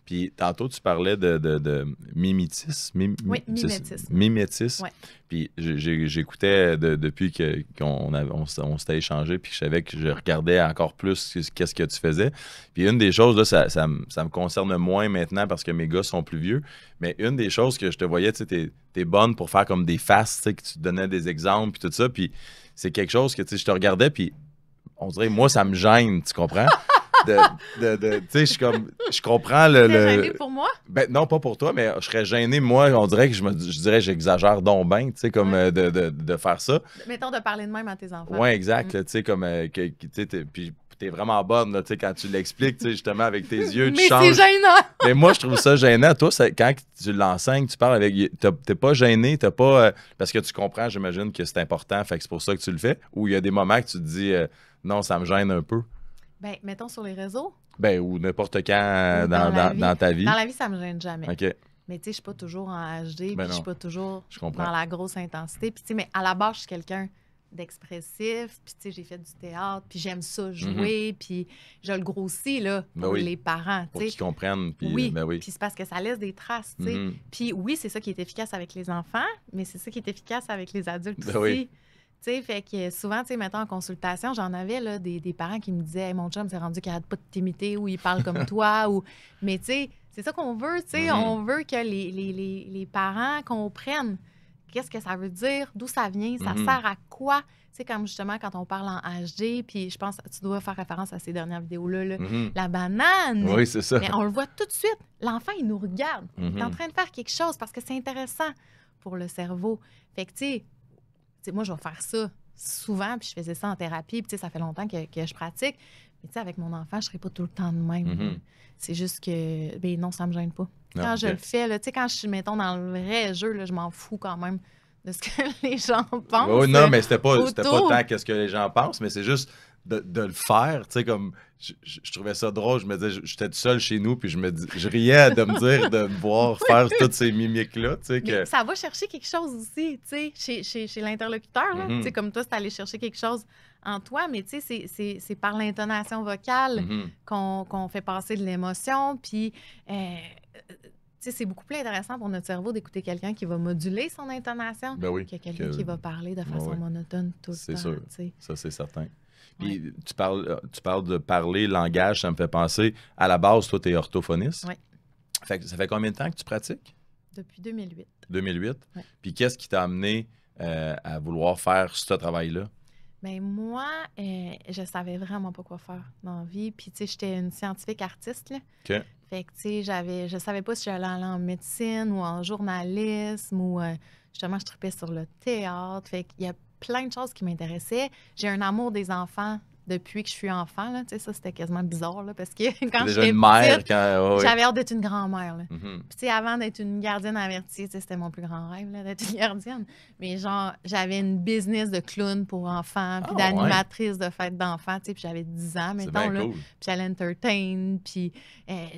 [SPEAKER 1] Puis tantôt, tu parlais de mimétisme.
[SPEAKER 2] Oui, mimétisme.
[SPEAKER 1] Mimétisme.
[SPEAKER 2] Ouais.
[SPEAKER 1] Puis j'écoutais depuis qu'on s'était échangé, puis je savais que je regardais encore plus qu'est-ce que tu faisais. Puis une des choses, là, ça me concerne moins maintenant parce que mes gars sont plus vieux, mais une des choses que je te voyais, tu sais, t'es bonne pour faire comme des faces, tu sais, que tu donnais des exemples, puis tout ça, puis c'est quelque chose que, tu sais, je te regardais, puis on dirait, moi, ça me gêne, tu comprends? Tu sais, je comprends le...
[SPEAKER 2] gêné pour moi?
[SPEAKER 1] Ben, non, pas pour toi, mais je serais gêné, moi, on dirait que je dirais j'exagère donc bien, tu sais, comme de faire ça.
[SPEAKER 2] Mettons de parler de même à tes enfants.
[SPEAKER 1] Oui, exact, tu sais, comme, tu sais, puis t'es vraiment bonne, là, tu sais, quand tu l'expliques, tu sais, justement, avec tes yeux, tu
[SPEAKER 2] mais
[SPEAKER 1] changes.
[SPEAKER 2] c'est gênant!
[SPEAKER 1] Mais moi, je trouve ça gênant. Toi, quand tu l'enseignes, tu parles avec... T'es pas gêné, t'as pas... parce que tu comprends, j'imagine, que c'est important, fait que c'est pour ça que tu le fais, ou il y a des moments que tu te dis, non, ça me gêne un peu.
[SPEAKER 2] Ben, mettons sur les réseaux.
[SPEAKER 1] Ben, ou n'importe quand dans ta vie.
[SPEAKER 2] Dans la vie, ça me gêne jamais.
[SPEAKER 1] OK.
[SPEAKER 2] Mais tu sais, je suis pas toujours en HD, puis je suis pas toujours
[SPEAKER 1] comprends.
[SPEAKER 2] dans la grosse intensité. Puis tu sais, mais à la base, je suis quelqu'un d'expressif, puis tu sais, j'ai fait du théâtre, puis j'aime ça jouer, puis je le grossis, là, pour les parents, tu sais.
[SPEAKER 1] Pour qu'ils comprennent, puis
[SPEAKER 2] oui,
[SPEAKER 1] ben oui.
[SPEAKER 2] Puis c'est parce que ça laisse des traces, tu sais. Puis oui, c'est ça qui est efficace avec les enfants, mais c'est ça qui est efficace avec les adultes aussi.
[SPEAKER 1] Oui.
[SPEAKER 2] Tu sais, fait que souvent, tu sais, mettons en consultation, j'en avais là, des parents qui me disaient hey, mon chum s'est rendu qu'il n'arrête pas de t'imiter ou il parle comme toi. Ou... Mais tu sais, c'est ça qu'on veut, tu sais. On veut que les parents comprennent qu'est-ce que ça veut dire, d'où ça vient, ça sert à quoi. Tu sais, comme justement quand on parle en HD, puis je pense que tu dois faire référence à ces dernières vidéos-là, là, la banane.
[SPEAKER 1] Oui, c'est ça.
[SPEAKER 2] Mais on le voit tout de suite. L'enfant, il nous regarde. Il est en train de faire quelque chose parce que c'est intéressant pour le cerveau. Fait que, tu sais, moi, je vais faire ça souvent, puis je faisais ça en thérapie, puis ça fait longtemps que je pratique. Mais tu sais, avec mon enfant, je ne serai pas tout le temps de même. C'est juste que, ben non, ça ne me gêne pas.
[SPEAKER 1] Non,
[SPEAKER 2] quand je le fais, tu sais, quand je suis, mettons, dans le vrai jeu, là, je m'en fous quand même de ce que les gens pensent.
[SPEAKER 1] Oui, non, mais c'était pas tant qu'est-ce que les gens pensent, mais c'est juste de le faire, tu sais, comme... Je trouvais ça drôle, je me disais, j'étais tout seul chez nous, puis je riais de me dire, de me voir faire toutes ces mimiques-là, tu sais. Que...
[SPEAKER 2] Ça va chercher quelque chose aussi, tu sais, chez l'interlocuteur, là. Tu sais, comme toi, c'est aller chercher quelque chose en toi, mais tu sais, c'est par l'intonation vocale qu'on fait passer de l'émotion, puis... tu sais, c'est beaucoup plus intéressant pour notre cerveau d'écouter quelqu'un qui va moduler son intonation que quelqu'un qui va parler de façon monotone tout le temps. C'est sûr,
[SPEAKER 1] ça c'est certain. Puis tu parles de parler, langage, ça me fait penser, à la base, toi, tu es orthophoniste.
[SPEAKER 2] Oui.
[SPEAKER 1] Ça fait combien de temps que tu pratiques?
[SPEAKER 2] Depuis 2008.
[SPEAKER 1] 2008?
[SPEAKER 2] Oui.
[SPEAKER 1] Puis qu'est-ce qui t'a amené à vouloir faire ce travail-là?
[SPEAKER 2] Bien, moi, je savais vraiment pas quoi faire dans la vie. Puis, tu sais, j'étais une scientifique artiste, là.
[SPEAKER 1] OK.
[SPEAKER 2] Fait que, tu sais, je savais pas si j'allais aller en médecine ou en journalisme ou, justement, je tripais sur le théâtre. Fait qu'il y a plein de choses qui m'intéressaient. J'ai un amour des enfants depuis que je suis enfant, là. Tu sais, ça, c'était quasiment bizarre, là, parce que quand j'étais
[SPEAKER 1] une mère,
[SPEAKER 2] petite,
[SPEAKER 1] quand...
[SPEAKER 2] j'avais hâte d'être une grand-mère, là.
[SPEAKER 1] Puis,
[SPEAKER 2] tu sais, avant d'être une gardienne avertie, tu sais, c'était mon plus grand rêve, là, d'être une gardienne. Mais genre, j'avais une business de clown pour enfants, puis d'animatrice de fête d'enfants, tu sais, puis j'avais 10 ans, mettons, là. Cool. Puis j'allais entertain, puis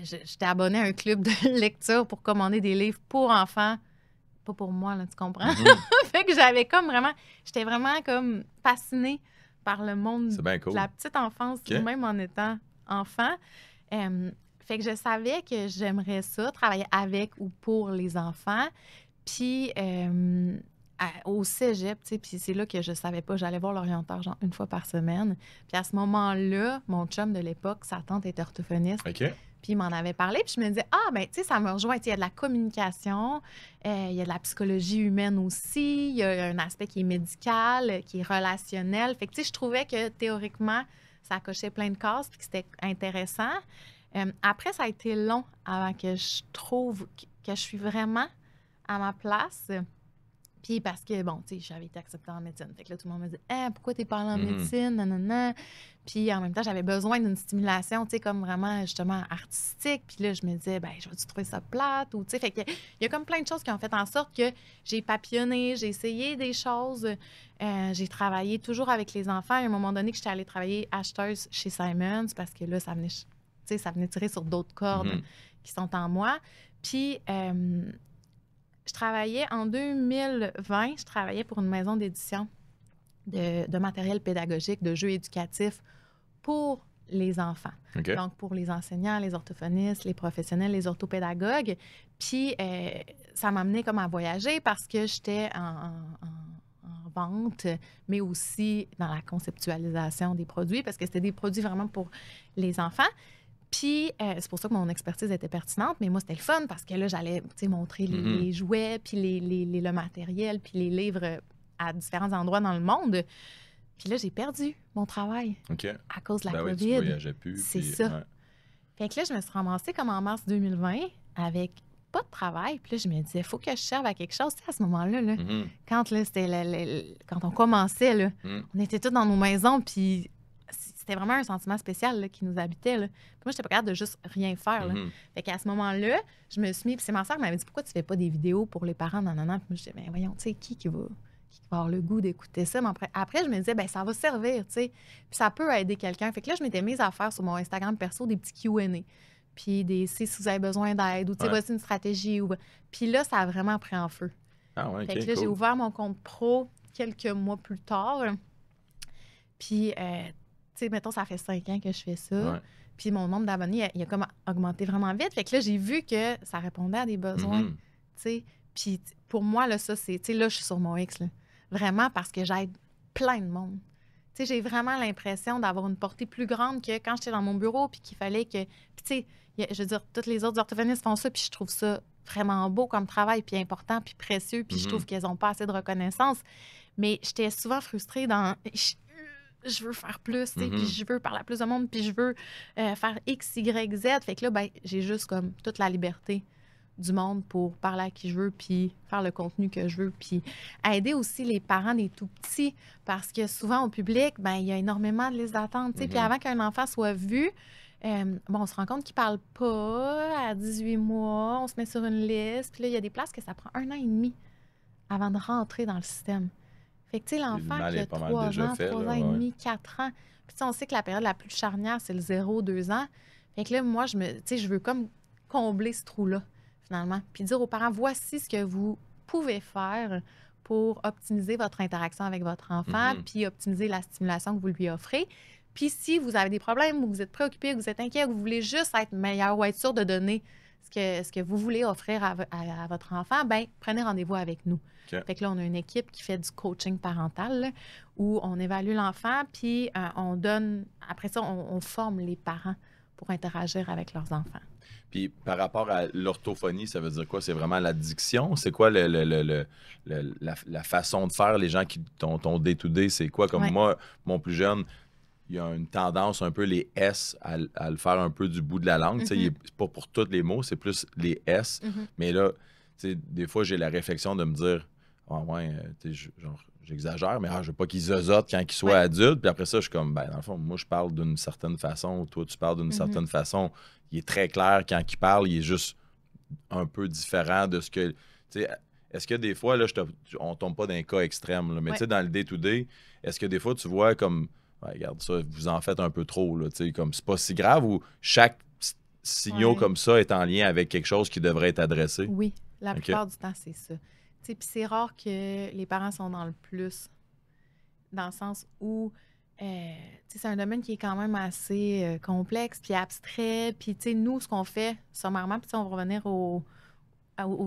[SPEAKER 2] j'étais abonnée à un club de lecture pour commander des livres pour enfants. Pas pour moi, là, tu comprends? Fait que j'étais vraiment comme fascinée par le monde de la petite enfance, même en étant enfant. Fait que je savais que j'aimerais ça, travailler avec ou pour les enfants. Puis au cégep, tu sais, puis c'est là que je savais pas, j'allais voir l'orienteur genre une fois par semaine. Puis à ce moment-là, mon chum de l'époque, sa tante était orthophoniste.
[SPEAKER 1] OK.
[SPEAKER 2] Puis il m'en avait parlé, puis je me disais, ben, tu sais, ça me rejoint. Il y a de la communication, il y a de la psychologie humaine aussi, il y a un aspect qui est médical, qui est relationnel. Fait que, tu sais, je trouvais que théoriquement, ça cochait plein de cases, puis que c'était intéressant. Après, ça a été long avant que je trouve que je suis vraiment à ma place. Puis parce que, bon, tu sais, j'avais été acceptée en médecine. Fait que là, tout le monde me dit « Ah, pourquoi t'es pas allée en médecine? Nanana. » Puis en même temps, j'avais besoin d'une stimulation, tu sais, comme vraiment, justement, artistique. Puis là, je me disais « Ben, je vais-tu trouver ça plate? » Ou, tu sais, fait qu'il y a comme plein de choses qui ont fait en sorte que j'ai papillonné, j'ai essayé des choses. J'ai travaillé toujours avec les enfants. À un moment donné, que j'étais allée travailler acheteuse chez Simons parce que là, ça venait tirer sur d'autres cordes qui sont en moi. Puis... je travaillais en 2020, je travaillais pour une maison d'édition de matériel pédagogique, de jeux éducatifs pour les enfants.
[SPEAKER 1] Okay.
[SPEAKER 2] Donc, pour les enseignants, les orthophonistes, les professionnels, les orthopédagogues. Puis, ça m'amenait comme à voyager parce que j'étais en vente, mais aussi dans la conceptualisation des produits parce que c'était des produits vraiment pour les enfants. Puis, c'est pour ça que mon expertise était pertinente, mais moi, c'était le fun parce que là, j'allais montrer les jouets, puis le matériel, puis les livres à différents endroits dans le monde. Puis là, j'ai perdu mon travail à cause de la COVID.
[SPEAKER 1] Oui, tu voyageais plus.
[SPEAKER 2] C'est ça. Ouais. Fait que là, je me suis ramassée comme en mars 2020 avec pas de travail. Puis là, je me disais, il faut que je serve à quelque chose. Tu sais, à ce moment-là, là, quand on commençait, là, on était tous dans nos maisons, puis... C'était vraiment un sentiment spécial là, qui nous habitait. Là. Puis moi, je n'étais pas capable de juste rien faire. Là. Fait qu'à ce moment-là, je me suis mis... Puis c'est ma soeur qui m'avait dit « Pourquoi tu fais pas des vidéos pour les parents? » Nanana. Puis moi, je disais « Ben voyons, tu sais, qui va avoir le goût d'écouter ça? » Mais après, je me disais « Ben ça va servir, tu sais. Puis ça peut aider quelqu'un. » Fait que là, je m'étais mise à faire sur mon Instagram perso des petits Q&A. Puis des « Si vous avez besoin d'aide » ou « Tu sais, voici une stratégie. » Puis là, ça a vraiment pris en feu.
[SPEAKER 1] Ah ouais,
[SPEAKER 2] fait que là, j'ai ouvert mon compte pro quelques mois plus tard. Puis... tu sais, mettons, ça fait 5 ans que je fais ça. Ouais. Puis mon nombre d'abonnés, il a comme augmenté vraiment vite. Fait que là, j'ai vu que ça répondait à des besoins. Tu sais, puis pour moi, là, ça, c'est... Tu sais, là, je suis sur mon X, là. Vraiment parce que j'aide plein de monde. Tu sais, j'ai vraiment l'impression d'avoir une portée plus grande que quand j'étais dans mon bureau puis qu'il fallait que... Puis tu sais, je veux dire, tous les autres orthophonistes font ça puis je trouve ça vraiment beau comme travail puis important puis précieux puis je trouve qu'elles n'ont pas assez de reconnaissance. Mais j'étais souvent frustrée dans... Je veux faire plus, tu sais, puis je veux parler à plus de monde, puis je veux faire X, Y, Z. Fait que là, ben, j'ai juste comme toute la liberté du monde pour parler à qui je veux, puis faire le contenu que je veux, puis aider aussi les parents des tout-petits, parce que souvent, au public, ben il y a énormément de listes d'attente, tu sais, puis avant qu'un enfant soit vu, on se rend compte qu'il parle pas à 18 mois, on se met sur une liste, puis là, il y a des places que ça prend 1 an et demi avant de rentrer dans le système. Fait que, tu sais, l'enfant qui a 3 ans, 3 ans et demi, 4 ans. Puis, tu sais, on sait que la période la plus charnière, c'est le 0-2 ans. Fait que là, moi, je veux comme combler ce trou-là, finalement. Puis dire aux parents, voici ce que vous pouvez faire pour optimiser votre interaction avec votre enfant, puis optimiser la stimulation que vous lui offrez. Puis, si vous avez des problèmes ou vous êtes préoccupé, ou vous êtes inquiet, ou vous voulez juste être meilleur ou être sûr de donner ce que vous voulez offrir à votre enfant, bien, prenez rendez-vous avec nous. Fait que là, on a une équipe qui fait du coaching parental là, où on évalue l'enfant, puis on donne... Après ça, on forme les parents pour interagir avec leurs enfants.
[SPEAKER 1] Puis par rapport à l'orthophonie, ça veut dire quoi? C'est vraiment l'addiction? C'est quoi la façon de faire? Les gens qui ton day-to-day, c'est quoi? Comme moi, mon plus jeune... Il y a une tendance un peu les S à le faire un peu du bout de la langue. C'est pas pour tous les mots, c'est plus les S. Mais là, des fois, j'ai la réflexion de me dire j'exagère, mais je veux pas qu'ils zozotent quand ils soient adultes. Puis après ça, je suis comme, dans le fond, moi, je parle d'une certaine façon, toi, tu parles d'une certaine façon. Il est très clair quand il parle, il est juste un peu différent de ce que... Est-ce que des fois, là, on tombe pas dans un cas extrême, là, mais dans le day-to-day, est-ce que des fois, tu vois comme... regarde ça, vous en faites un peu trop, là, comme c'est pas si grave ou chaque signal comme ça est en lien avec quelque chose qui devrait être adressé?
[SPEAKER 2] Oui, la plupart du temps, c'est ça. Puis c'est rare que les parents sont dans le plus, dans le sens où c'est un domaine qui est quand même assez complexe puis abstrait. Puis nous, ce qu'on fait sommairement, puis on va revenir au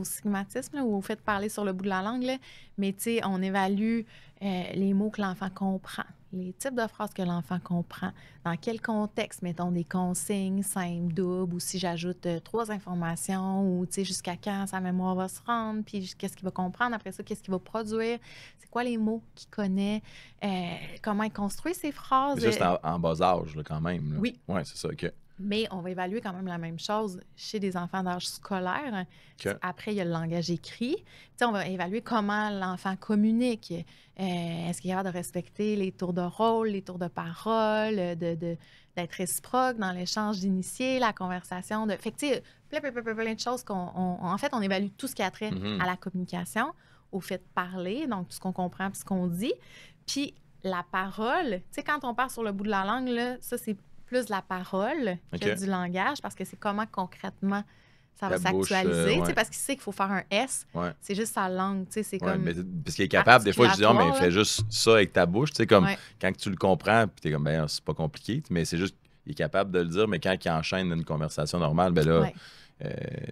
[SPEAKER 2] stigmatisme, là, ou au fait de parler sur le bout de la langue, là, mais on évalue les mots que l'enfant comprend, les types de phrases que l'enfant comprend, dans quel contexte, mettons des consignes, simples, doubles, ou si j'ajoute 3 informations, ou jusqu'à quand sa mémoire va se rendre, puis qu'est-ce qu'il va comprendre, après ça, qu'est-ce qu'il va produire, c'est quoi les mots qu'il connaît, comment il construit ses phrases.
[SPEAKER 1] Mais ça, c'est en bas âge, là, quand même. Là.
[SPEAKER 2] Oui.
[SPEAKER 1] Oui, c'est ça, OK.
[SPEAKER 2] Mais on va évaluer quand même la même chose chez des enfants d'âge scolaire.
[SPEAKER 1] OK.
[SPEAKER 2] Après, il y a le langage écrit. On va évaluer comment l'enfant communique. Est-ce qu'il est capable de respecter les tours de rôle, les tours de parole, d'être réciproque dans l'échange d'initiés, la conversation. Fait que, tu sais, plein de choses en fait, on évalue tout ce qui a trait à la communication, au fait de parler, donc tout ce qu'on comprend puis ce qu'on dit. Puis la parole, tu sais, quand on parle sur le bout de la langue, là, ça, c'est plus de la parole que du langage, parce que c'est comment concrètement ça va s'actualiser. Parce qu'il sait qu'il faut faire un S, c'est juste sa langue. C'est comme.
[SPEAKER 1] Mais parce qu'il est capable, des fois, je dis, mais fais juste ça avec ta bouche. Tu sais, comme quand tu le comprends, puis tu es comme, ben, c'est pas compliqué, mais c'est juste, il est capable de le dire, mais quand il enchaîne une conversation normale, ben là.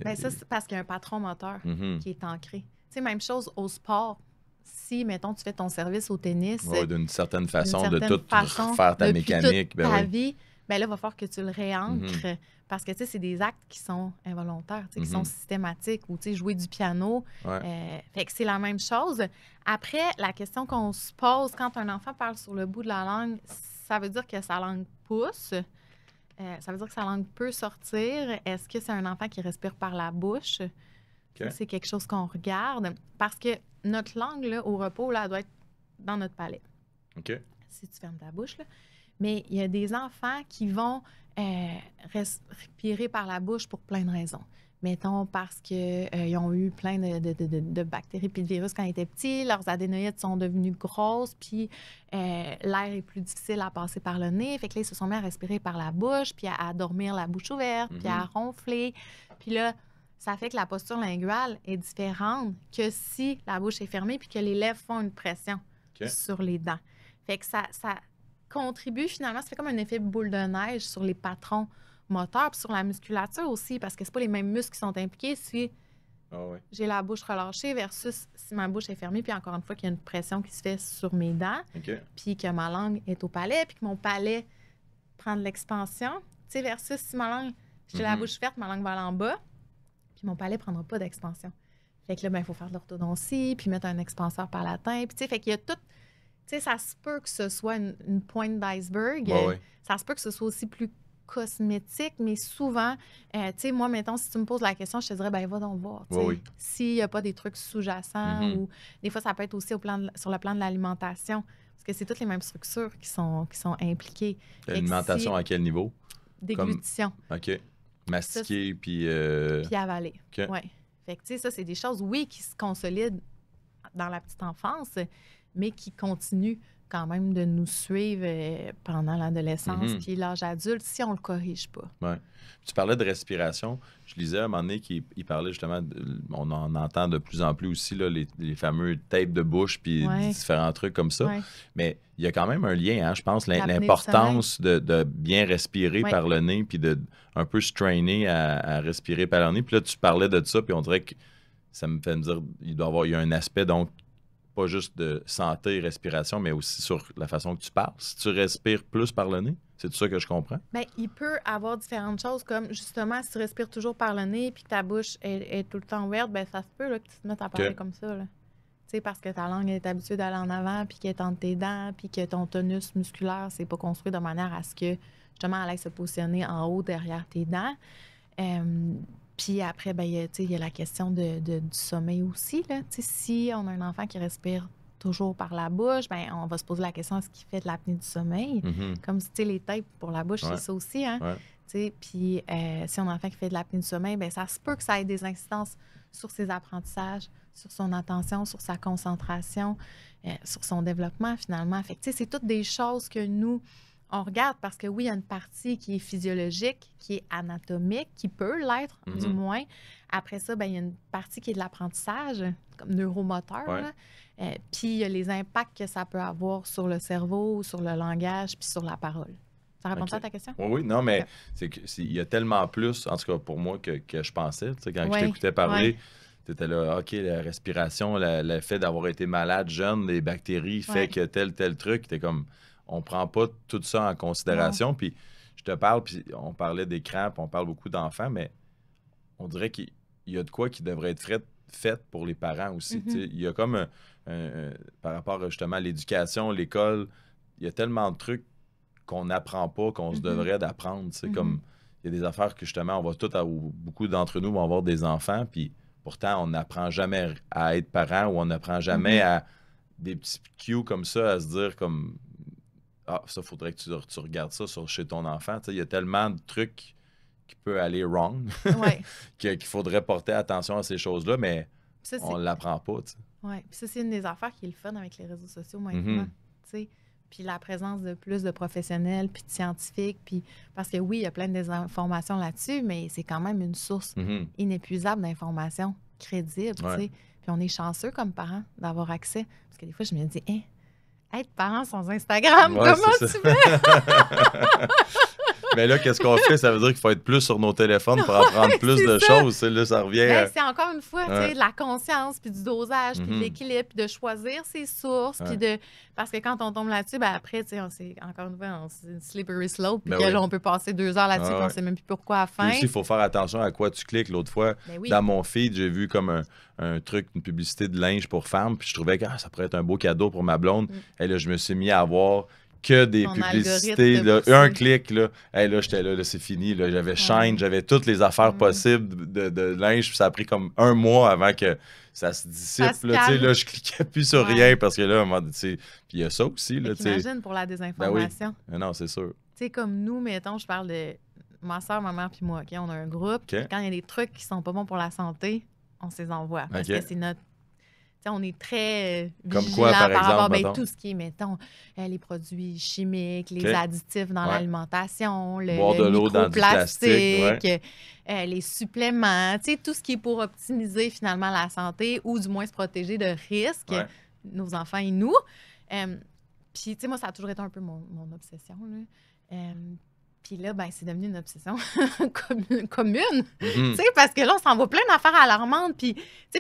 [SPEAKER 2] Ben ça, c'est parce qu'il y a un patron moteur qui est ancré. Tu sais, même chose au sport. Si, mettons, tu fais ton service au tennis.
[SPEAKER 1] D'une certaine façon, de tout refaire ta mécanique.
[SPEAKER 2] Toute ta vie, ben là, il va falloir que tu le réancres. Parce que, tu sais, c'est des actes qui sont involontaires, qui sont systématiques. Ou, tu sais, jouer du piano. Fait que c'est la même chose. Après, la question qu'on se pose quand un enfant parle sur le bout de la langue, ça veut dire que sa langue pousse. Ça veut dire que sa langue peut sortir. Est-ce que c'est un enfant qui respire par la bouche? C'est quelque chose qu'on regarde. Parce que notre langue, là, au repos, là, elle doit être dans notre palais. Si tu fermes ta bouche, là. Mais il y a des enfants qui vont respirer par la bouche pour plein de raisons. Mettons parce qu'ils ont eu plein de bactéries puis de virus quand ils étaient petits, leurs adénoïdes sont devenues grosses, puis l'air est plus difficile à passer par le nez. Fait que là, ils se sont mis à respirer par la bouche, puis à dormir la bouche ouverte, puis à ronfler. Puis là, ça fait que la posture linguale est différente que si la bouche est fermée puis que les lèvres font une pression sur les dents. Fait que ça contribue finalement, ça fait comme un effet boule de neige sur les patrons moteurs puis sur la musculature aussi, parce que c'est pas les mêmes muscles qui sont impliqués si j'ai la bouche relâchée versus si ma bouche est fermée, puis encore une fois qu'il y a une pression qui se fait sur mes dents, puis que ma langue est au palais, puis que mon palais prend de l'expansion, tu sais, versus si ma langue, j'ai la bouche ouverte, ma langue va aller en bas, puis mon palais prendra pas d'expansion. Fait que là, ben, il faut faire de l'orthodontie, puis mettre un expanseur palatin, puis tu sais, fait qu'il y a tout. Tu sais, ça se peut que ce soit une pointe d'iceberg. Ça se peut que ce soit aussi plus cosmétique, mais souvent, tu sais, moi, mettons, si tu me poses la question, je te dirais, ben va donc voir. S'il n'y a pas des trucs sous-jacents ou des fois, ça peut être aussi sur le plan de l'alimentation, parce que c'est toutes les mêmes structures qui sont impliquées.
[SPEAKER 1] L'alimentation à quel niveau?
[SPEAKER 2] Déglutition.
[SPEAKER 1] OK. Mastiquer, puis...
[SPEAKER 2] Puis avaler. Oui. Fait que, tu sais, ça, c'est des choses, oui, qui se consolident dans la petite enfance, mais qui continuent quand même de nous suivre pendant l'adolescence puis l'âge adulte si on ne le corrige pas.
[SPEAKER 1] Oui. Tu parlais de respiration. Je lisais à un moment donné qu'il parlait justement, on en entend de plus en plus aussi, là, les fameux tapes de bouche puis différents trucs comme ça. Mais il y a quand même un lien, hein, je pense, l'importance de bien respirer par le nez puis de un peu se traîner à respirer par le nez. Puis là, tu parlais de ça, puis on dirait que ça me fait me dire il y a un aspect, donc, pas juste de santé et respiration, mais aussi sur la façon que tu parles. Si tu respires plus par le nez, c'est tout ça que je comprends? Bien,
[SPEAKER 2] il peut avoir différentes choses, comme justement, si tu respires toujours par le nez puis que ta bouche est tout le temps ouverte, bien, ça se peut là, que tu te mettes à parler comme ça. Tu sais, parce que ta langue est habituée d'aller en avant puis qu'elle est entre tes dents puis que ton tonus musculaire, c'est pas construit de manière à ce que, justement, elle aille se positionner en haut derrière tes dents. Puis après, ben, il y a la question du sommeil aussi. Là. Si on a un enfant qui respire toujours par la bouche, ben, on va se poser la question, est-ce qu'il fait de l'apnée du sommeil? Comme les tapes pour la bouche, c'est ça aussi. Hein? Puis si on a un enfant qui fait de l'apnée du sommeil, ben, ça se peut que ça ait des incidences sur ses apprentissages, sur son attention, sur sa concentration, sur son développement finalement. Fait que, c'est toutes des choses que nous... On regarde parce que oui, il y a une partie qui est physiologique, qui est anatomique, qui peut l'être, du moins. Après ça, ben, il y a une partie qui est de l'apprentissage, comme neuromoteur. Puis il y a les impacts que ça peut avoir sur le cerveau, sur le langage, puis sur la parole. Ça répond à ta question?
[SPEAKER 1] Oui, non, mais il y a tellement plus, en tout cas pour moi, que je pensais. Quand je t'écoutais parler, tu étais là, OK, la respiration, le fait d'avoir été malade jeune, les bactéries, fait que tel truc, t'es comme... On prend pas tout ça en considération. Puis je te parle, puis on parlait des crampes, on parle beaucoup d'enfants, mais on dirait qu'il y a de quoi qui devrait être fait pour les parents aussi. Il y a comme par rapport justement à l'éducation, l'école, il y a tellement de trucs qu'on n'apprend pas, qu'on se devrait d'apprendre. Comme il y a des affaires que, justement, beaucoup d'entre nous vont avoir des enfants, puis pourtant, on n'apprend jamais à être parent ou on n'apprend jamais à des petits cues comme ça, à se dire comme « Ah, ça, faudrait que tu regardes ça chez ton enfant. » Il y a tellement de trucs qui peuvent aller wrong qu'il faudrait porter attention à ces choses-là, mais ça, on ne l'apprend pas.
[SPEAKER 2] Oui, puis ça, c'est une des affaires qui est le fun avec les réseaux sociaux maintenant. Puis la présence de plus de professionnels, puis de scientifiques, puis parce que oui, il y a plein de désinformations là-dessus, mais c'est quand même une source inépuisable d'informations crédibles, Puis on est chanceux comme parents d'avoir accès. Parce que des fois, je me dis, être parent sans Instagram, comment tu fais?
[SPEAKER 1] Mais là, qu'est-ce qu'on fait? Ça veut dire qu'il faut être plus sur nos téléphones pour apprendre plus de choses. Là, ça revient
[SPEAKER 2] c'est encore une fois de la conscience, puis du dosage, puis de l'équilibre, puis de choisir ses sources. Puis parce que quand on tombe là-dessus, après, encore une fois, c'est une slippery slope. Puis là, on peut passer 2 heures là-dessus, on ne sait même plus pourquoi à la fin.
[SPEAKER 1] Puis aussi, il faut faire attention à quoi tu cliques. L'autre fois, dans mon feed, j'ai vu comme un truc, une publicité de linge pour femmes. Puis je trouvais que ça pourrait être un beau cadeau pour ma blonde. Et là, je me suis mis à avoir que des publicités, là, un clic, là, là j'étais là, c'est fini, là, j'avais Shine, j'avais toutes les affaires possibles de linge, puis ça a pris comme 1 mois avant que ça se dissipe, là, je cliquais plus sur rien, parce que là, puis il y a ça aussi, là,
[SPEAKER 2] t'imagines pour la désinformation.
[SPEAKER 1] Ben oui. Non, c'est sûr.
[SPEAKER 2] Tu sais, comme nous, mettons, je parle de ma soeur, ma mère, puis moi, on a un groupe, quand il y a des trucs qui sont pas bons pour la santé, on se les envoie, parce que c'est notre... on est très vigilant par rapport à tout ce qui est, mettons, les produits chimiques, les additifs dans l'alimentation,
[SPEAKER 1] boire de l'eau dans du plastique,
[SPEAKER 2] les suppléments, tout ce qui est pour optimiser finalement la santé ou du moins se protéger de risques, nos enfants et nous. Puis, moi, ça a toujours été un peu mon obsession, là. Puis là, c'est devenu une obsession commune. Parce que là, on s'envoie plein d'affaires alarmantes. Puis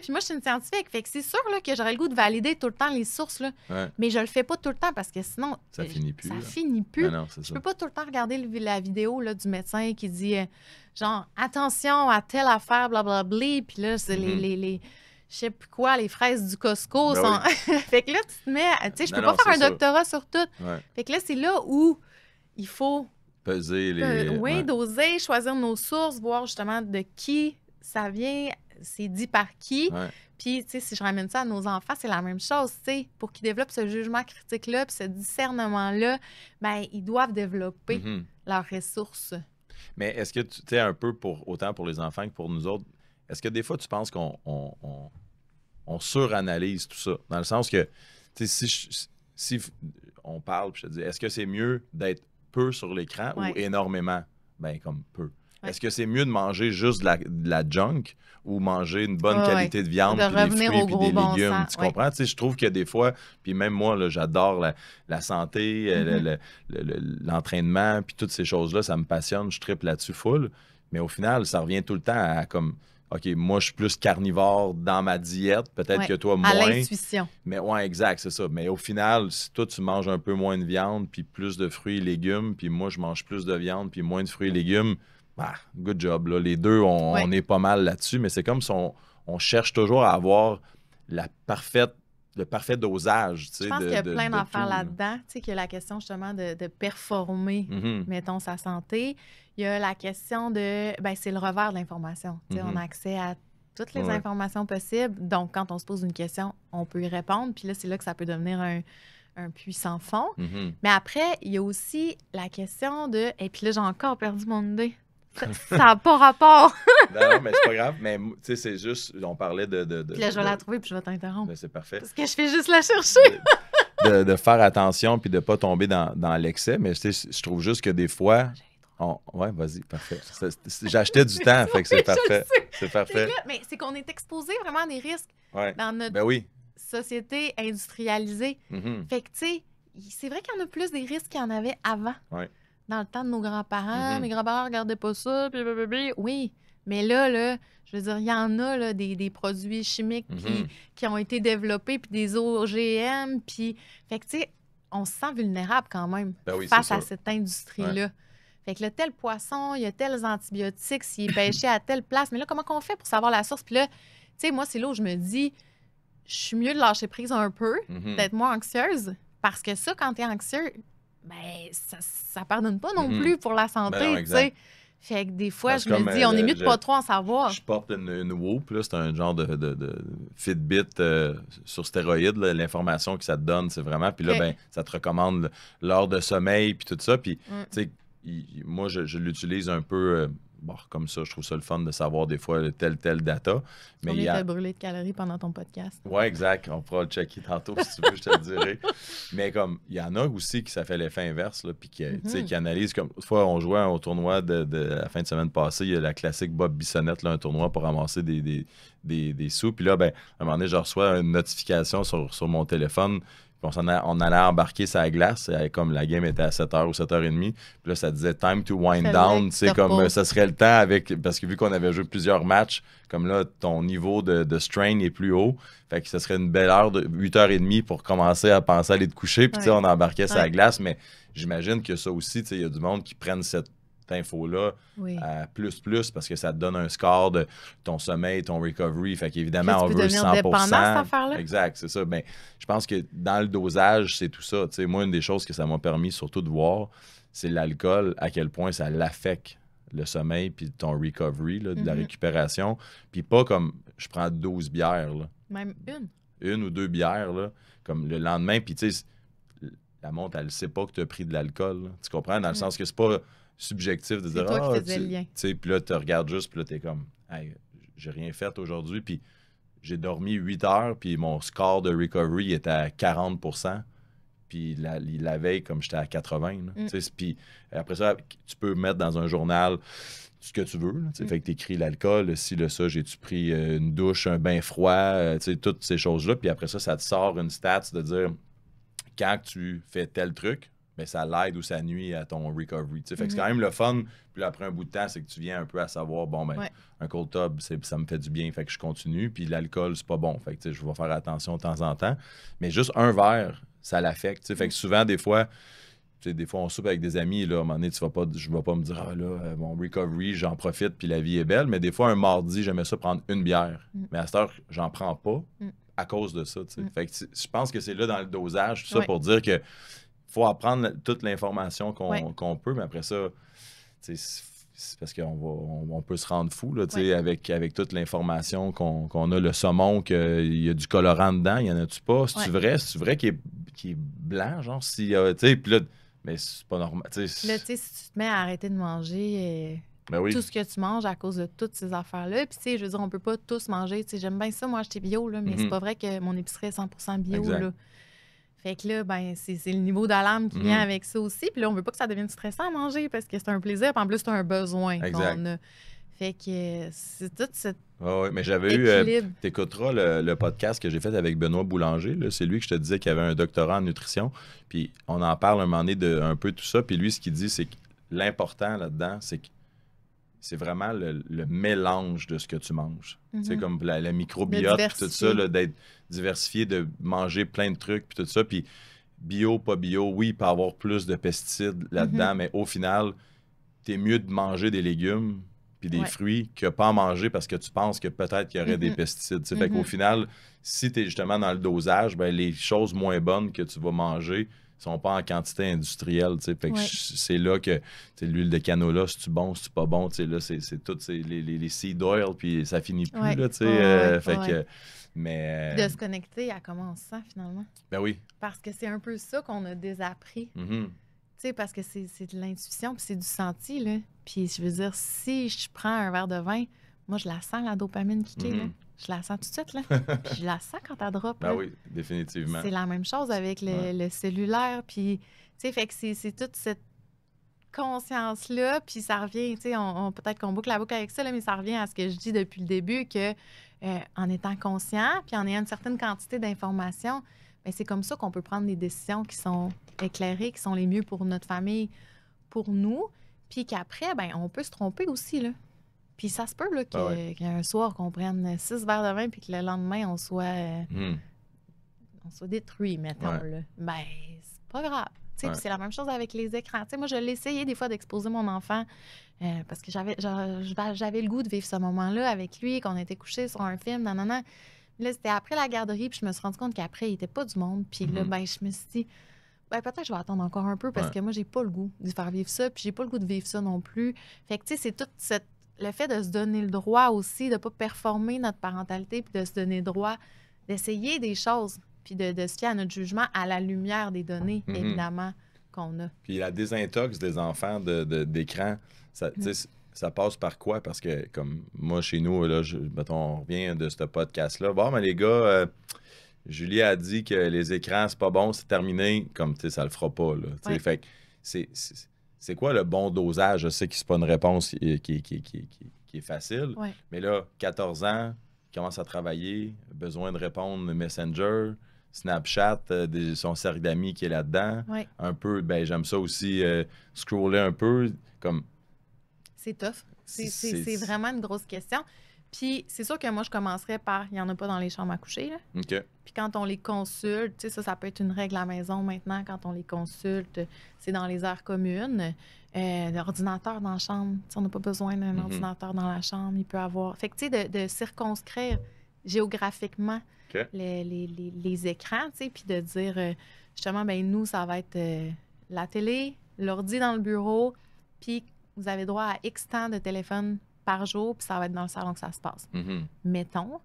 [SPEAKER 2] moi, je suis une scientifique. Fait que c'est sûr là, que j'aurais le goût de valider tout le temps les sources. Là. Mais je le fais pas tout le temps parce que sinon,
[SPEAKER 1] ça finit plus.
[SPEAKER 2] Non, je peux pas tout le temps regarder la vidéo là, du médecin qui dit genre, attention à telle affaire, blablabla. Puis là, c'est les je sais plus quoi, les fraises du Costco sont... Fait que là, tu te mets... Tu sais, je peux pas faire un doctorat sur tout. Fait que là, c'est là où il faut...
[SPEAKER 1] peser les...
[SPEAKER 2] doser, choisir nos sources, voir justement de qui ça vient, c'est dit par qui. Puis, tu sais, si je ramène ça à nos enfants, c'est la même chose, tu sais. Pour qu'ils développent ce jugement critique-là puis ce discernement-là, ils doivent développer leurs ressources.
[SPEAKER 1] Mais est-ce que, tu sais, un peu autant pour les enfants que pour nous autres, est-ce que des fois, tu penses qu'on suranalyse tout ça? Dans le sens que, tu sais, si on parle, puis je te dis, est-ce que c'est mieux d'être peu sur l'écran ou énormément? Ben, comme peu. Est-ce que c'est mieux de manger juste de la junk ou manger une bonne qualité de viande, puis des fruits, puis des légumes? Tu comprends? Tu sais, je trouve que des fois, puis même moi, là, j'adore la santé, l'entraînement, puis toutes ces choses-là, ça me passionne, je tripe là-dessus full. Mais au final, ça revient tout le temps à comme... OK, moi, je suis plus carnivore dans ma diète. Peut-être que toi, moins.
[SPEAKER 2] À l'intuition.
[SPEAKER 1] Mais ouais, exact, c'est ça. Mais au final, si toi, tu manges un peu moins de viande, puis plus de fruits et légumes, puis moi, je mange plus de viande, puis moins de fruits et légumes, good job. Là. Les deux, on est pas mal là-dessus. Mais c'est comme si on cherche toujours à avoir le parfait dosage.
[SPEAKER 2] Je pense qu'il y a plein d'affaires là-dedans. Tu sais, qu'il y a la question justement de performer, mettons, sa santé. Il y a la question de, c'est le revers de l'information. Tu sais, on a accès à toutes les informations possibles. Donc, quand on se pose une question, on peut y répondre. Puis là, c'est là que ça peut devenir un puits sans fond. Mais après, il y a aussi la question de... Et puis là, j'ai encore perdu mon idée. Ça n'a pas rapport.
[SPEAKER 1] Non, mais c'est pas grave. Mais tu sais, c'est juste... On parlait de...
[SPEAKER 2] Puis là, je vais la trouver puis je vais t'interrompre.
[SPEAKER 1] Ben, c'est parfait.
[SPEAKER 2] Parce que je fais juste la chercher.
[SPEAKER 1] de faire attention puis de ne pas tomber dans l'excès. Mais je trouve juste que des fois... Ouais, vas-y, parfait. J'achetais du temps, fait que c'est parfait. C'est parfait.
[SPEAKER 2] Mais c'est qu'on est exposé vraiment à des risques dans notre
[SPEAKER 1] oui.
[SPEAKER 2] société industrialisée. Fait que, tu sais, c'est vrai qu'il y en a plus des risques qu'il y en avait avant. Dans le temps de nos grands-parents. Mes grands-parents ne regardaient pas ça, puis oui. Mais là, je veux dire, il y en a là, des produits chimiques qui ont été développés, puis des OGM, puis... Fait que, tu sais, on se sent vulnérable quand même face à cette industrie-là. Fait que là, tel poisson, il y a tels antibiotiques, s'il est pêché à telle place. Mais là, comment on fait pour savoir la source? Puis là, tu sais, moi, c'est là où je me dis, je suis mieux de lâcher prise un peu, d'être moins anxieuse. Parce que ça, quand tu es anxieux, ça pardonne pas non plus pour la santé, tu sais. Fait que des fois,
[SPEAKER 1] Parce
[SPEAKER 2] je me
[SPEAKER 1] comme,
[SPEAKER 2] dis, on est mieux de pas trop en savoir.
[SPEAKER 1] Je porte une Whoop, là, c'est un genre de Fitbit sur stéroïdes, là, l'information que ça te donne, c'est vraiment... Puis là,
[SPEAKER 2] Ok.
[SPEAKER 1] ben, ça te recommande l'heure de sommeil, puis tout ça. Puis, tu sais, moi, je l'utilise un peu... bon, comme ça, je trouve ça le fun de savoir des fois tel data. Mais
[SPEAKER 2] On
[SPEAKER 1] il y
[SPEAKER 2] est
[SPEAKER 1] a...
[SPEAKER 2] fait brûler de calories pendant ton podcast.
[SPEAKER 1] Ouais, exact. On pourra le checker tantôt si tu veux, je te le dirai. Mais comme, il y en a aussi qui ça fait l'effet inverse, là, puis qui, tu sais, qui analysent. Comme, une fois, on jouait au tournoi de la fin de semaine passée, il y a la classique Bob Bissonnette, là, un tournoi pour ramasser des sous. Puis là, ben, à un moment donné, je reçois une notification sur mon téléphone. Puis on allait embarquer sa glace, comme la game était à 7h ou 7h30. Puis là, ça disait time to wind down. Tu sais, comme ça serait le temps avec. Parce que vu qu'on avait joué plusieurs matchs, comme là, ton niveau de strain est plus haut. Fait que ce serait une belle heure de 8h30 pour commencer à penser à aller te coucher. Puis tu sais, on embarquait sa glace. Mais j'imagine que ça aussi, tu sais, il y a du monde qui prennent cette info-là à plus parce que ça te donne un score de ton sommeil, ton recovery. Fait qu'évidemment, on veut 100%.
[SPEAKER 2] Dépendant, cette affaire-là.
[SPEAKER 1] Exact, c'est ça. Ben, je pense que dans le dosage, c'est tout ça. Tu sais, moi, une des choses que ça m'a permis surtout de voir, c'est l'alcool, à quel point ça l'affecte le sommeil puis ton recovery, là, de la récupération. Puis pas comme je prends 12 bières. Là.
[SPEAKER 2] Même une.
[SPEAKER 1] Une ou deux bières, là, comme le lendemain. Puis tu sais, la montre, elle ne sait pas que tu as pris de l'alcool. Là. Tu comprends? Dans le sens que c'est pas subjectif de dire
[SPEAKER 2] toi qui faisais le lien.
[SPEAKER 1] Puis là, tu regardes juste, puis là, tu es comme, hey, j'ai rien fait aujourd'hui, puis j'ai dormi 8 heures, puis mon score de recovery était à 40%, puis la veille, comme j'étais à 80%. Puis après ça, tu peux mettre dans un journal ce que tu veux. Fait que tu écris l'alcool, le ci, le ça, j'ai-tu pris une douche, un bain froid, toutes ces choses-là, puis après ça, ça te sort une stats de dire quand tu fais tel truc, ben, ça l'aide ou ça nuit à ton recovery. Fait que c'est quand même le fun. Puis là, après un bout de temps, c'est que tu viens un peu à savoir, bon, ben, un cold tub, ça me fait du bien, fait que je continue. Puis l'alcool, c'est pas bon. Fait que je vais faire attention de temps en temps. Mais juste un verre, ça l'affecte. Fait que souvent, des fois, on soupe avec des amis, là, à un moment donné, je ne vais pas me dire, ah là, mon recovery, j'en profite, puis la vie est belle. Mais des fois, un mardi, j'aimais ça prendre une bière. Mais à cette heure, j'en prends pas à cause de ça. Fait que je pense que c'est là dans le dosage, tout ça pour dire que faut apprendre toute l'information qu'on peut, mais après ça, c'est parce qu'on peut se rendre fou là, avec toute l'information qu'on a, le saumon, qu'il y a du colorant dedans, il y en a-tu pas? C'est-tu vrai? C'est-tu vrai qu'il est blanc, genre? Puis là, mais c'est pas normal. Là,
[SPEAKER 2] si tu te mets à arrêter de manger tout ce que tu manges à cause de toutes ces affaires-là, puis je veux dire, on peut pas tous manger. J'aime bien ça, moi, acheter bio, là, mais c'est pas vrai que mon épicerie est 100% bio. Là. Fait que là, ben, c'est le niveau d'alarme qui vient avec ça aussi. Puis là, on veut pas que ça devienne stressant à manger parce que c'est un plaisir. Puis en plus, c'est un besoin qu'on a. Fait que c'est tout cette
[SPEAKER 1] oui, mais j'avais t'écouteras le podcast que j'ai fait avec Benoît Boulanger. Là. C'est lui que je te disais qu'il avait un doctorat en nutrition. Puis on en parle un moment donné de un peu tout ça. Puis lui, ce qu'il dit, c'est que l'important là-dedans, c'est que c'est vraiment le mélange de ce que tu manges. Tu sais, comme la microbiote, puis tout ça, d'être diversifié, de manger plein de trucs, puis tout ça. Puis bio, pas bio, oui, il peut y avoir plus de pesticides là-dedans, mais au final, t'es mieux de manger des légumes puis des fruits que pas en manger parce que tu penses que peut-être qu'il y aurait des pesticides. Fait qu'au final, si tu es justement dans le dosage, ben, les choses moins bonnes que tu vas manger sont pas en quantité industrielle. Fait que c'est là que l'huile de canola, c'est-tu bon, c'est-tu pas bon? Là, c'est tout les seed oil, puis ça finit plus. Là, fait que, mais,
[SPEAKER 2] de se connecter à comment on se sent finalement.
[SPEAKER 1] Ben oui.
[SPEAKER 2] Parce que c'est un peu ça qu'on a désappris. Parce que c'est de l'intuition puis c'est du senti. Là. Puis je veux dire, si je prends un verre de vin, moi, je la sens, la dopamine kicker. Là. Je la sens tout de suite. Là. Puis je la sens quand elle drop.
[SPEAKER 1] Ben oui, définitivement.
[SPEAKER 2] C'est la même chose avec le cellulaire. Puis, fait que c'est toute cette conscience-là. Puis ça revient, peut-être qu'on boucle la boucle avec ça, là, mais ça revient à ce que je dis depuis le début, que en étant conscient, puis en ayant une certaine quantité d'informations, bien, c'est comme ça qu'on peut prendre des décisions qui sont éclairées, qui sont les mieux pour notre famille, pour nous, puis qu'après, ben, on peut se tromper aussi, là. Puis ça se peut là, qu'il y a un soir qu'on prenne 6 verres de vin puis que le lendemain, on soit détruit, mettons. Là. Ben, c'est pas grave. Puis c'est la même chose avec les écrans. Moi, je l'ai essayé des fois d'exposer mon enfant parce que j'avais le goût de vivre ce moment-là avec lui, qu'on était couchés sur un film, nanana. Là, c'était après la garderie, puis je me suis rendu compte qu'après, il n'était pas du monde. Puis là, ben, je me suis dit, Ben, peut-être que je vais attendre encore un peu parce que moi, j'ai pas le goût de faire vivre ça, puis j'ai pas le goût de vivre ça non plus. Fait que, tu sais, c'est tout le fait de se donner le droit aussi, de pas performer notre parentalité, puis de se donner le droit d'essayer des choses, puis de se fier à notre jugement à la lumière des données, évidemment, qu'on a.
[SPEAKER 1] Puis la désintox des enfants d'écran, ça, ça passe par quoi? Parce que, comme moi, chez nous, là, mettons, on revient de ce podcast-là. Bon, mais les gars, Julie a dit que les écrans, c'est pas bon, c'est terminé. Comme, tu sais, ça le fera pas, là. Ouais. Fait que c'est quoi le bon dosage? Je sais que c'est pas une réponse qui est facile.
[SPEAKER 2] Ouais.
[SPEAKER 1] Mais là, 14 ans, commence à travailler, besoin de répondre Messenger, Snapchat, son cercle d'amis qui est là-dedans.
[SPEAKER 2] Ouais.
[SPEAKER 1] Un peu, ben j'aime ça aussi, scroller un peu. Comme...
[SPEAKER 2] C'est tough. C'est vraiment une grosse question. Puis c'est sûr que moi, je commencerais par, il n'y en a pas dans les chambres à coucher. Là.
[SPEAKER 1] OK.
[SPEAKER 2] Puis quand on les consulte, tu sais, ça peut être une règle à la maison maintenant, quand on les consulte, c'est dans les aires communes. L'ordinateur dans la chambre, on n'a pas besoin d'un ordinateur dans la chambre, il peut avoir... Fait que, tu sais, de circonscrire géographiquement les écrans, tu sais, puis de dire, justement, ben nous, ça va être la télé, l'ordi dans le bureau, puis vous avez droit à X temps de téléphone par jour, puis ça va être dans le salon que ça se passe. Mettons.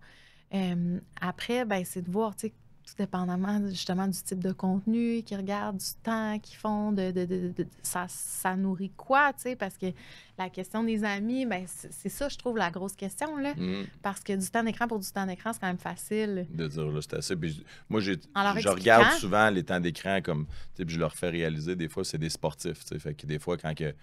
[SPEAKER 2] Après, ben, c'est de voir, tu sais, tout dépendamment justement du type de contenu qu'ils regardent, du temps qu'ils font, ça nourrit quoi, tu sais, parce que la question des amis, ben, c'est ça, je trouve, la grosse question, là. Parce que du temps d'écran pour du temps d'écran, c'est quand même facile.
[SPEAKER 1] De dire, là, c'est assez. Puis, moi, je regarde souvent les temps d'écran comme, tu sais, puis je leur fais réaliser, des fois, c'est des sportifs, tu sais, fait que des fois, quand que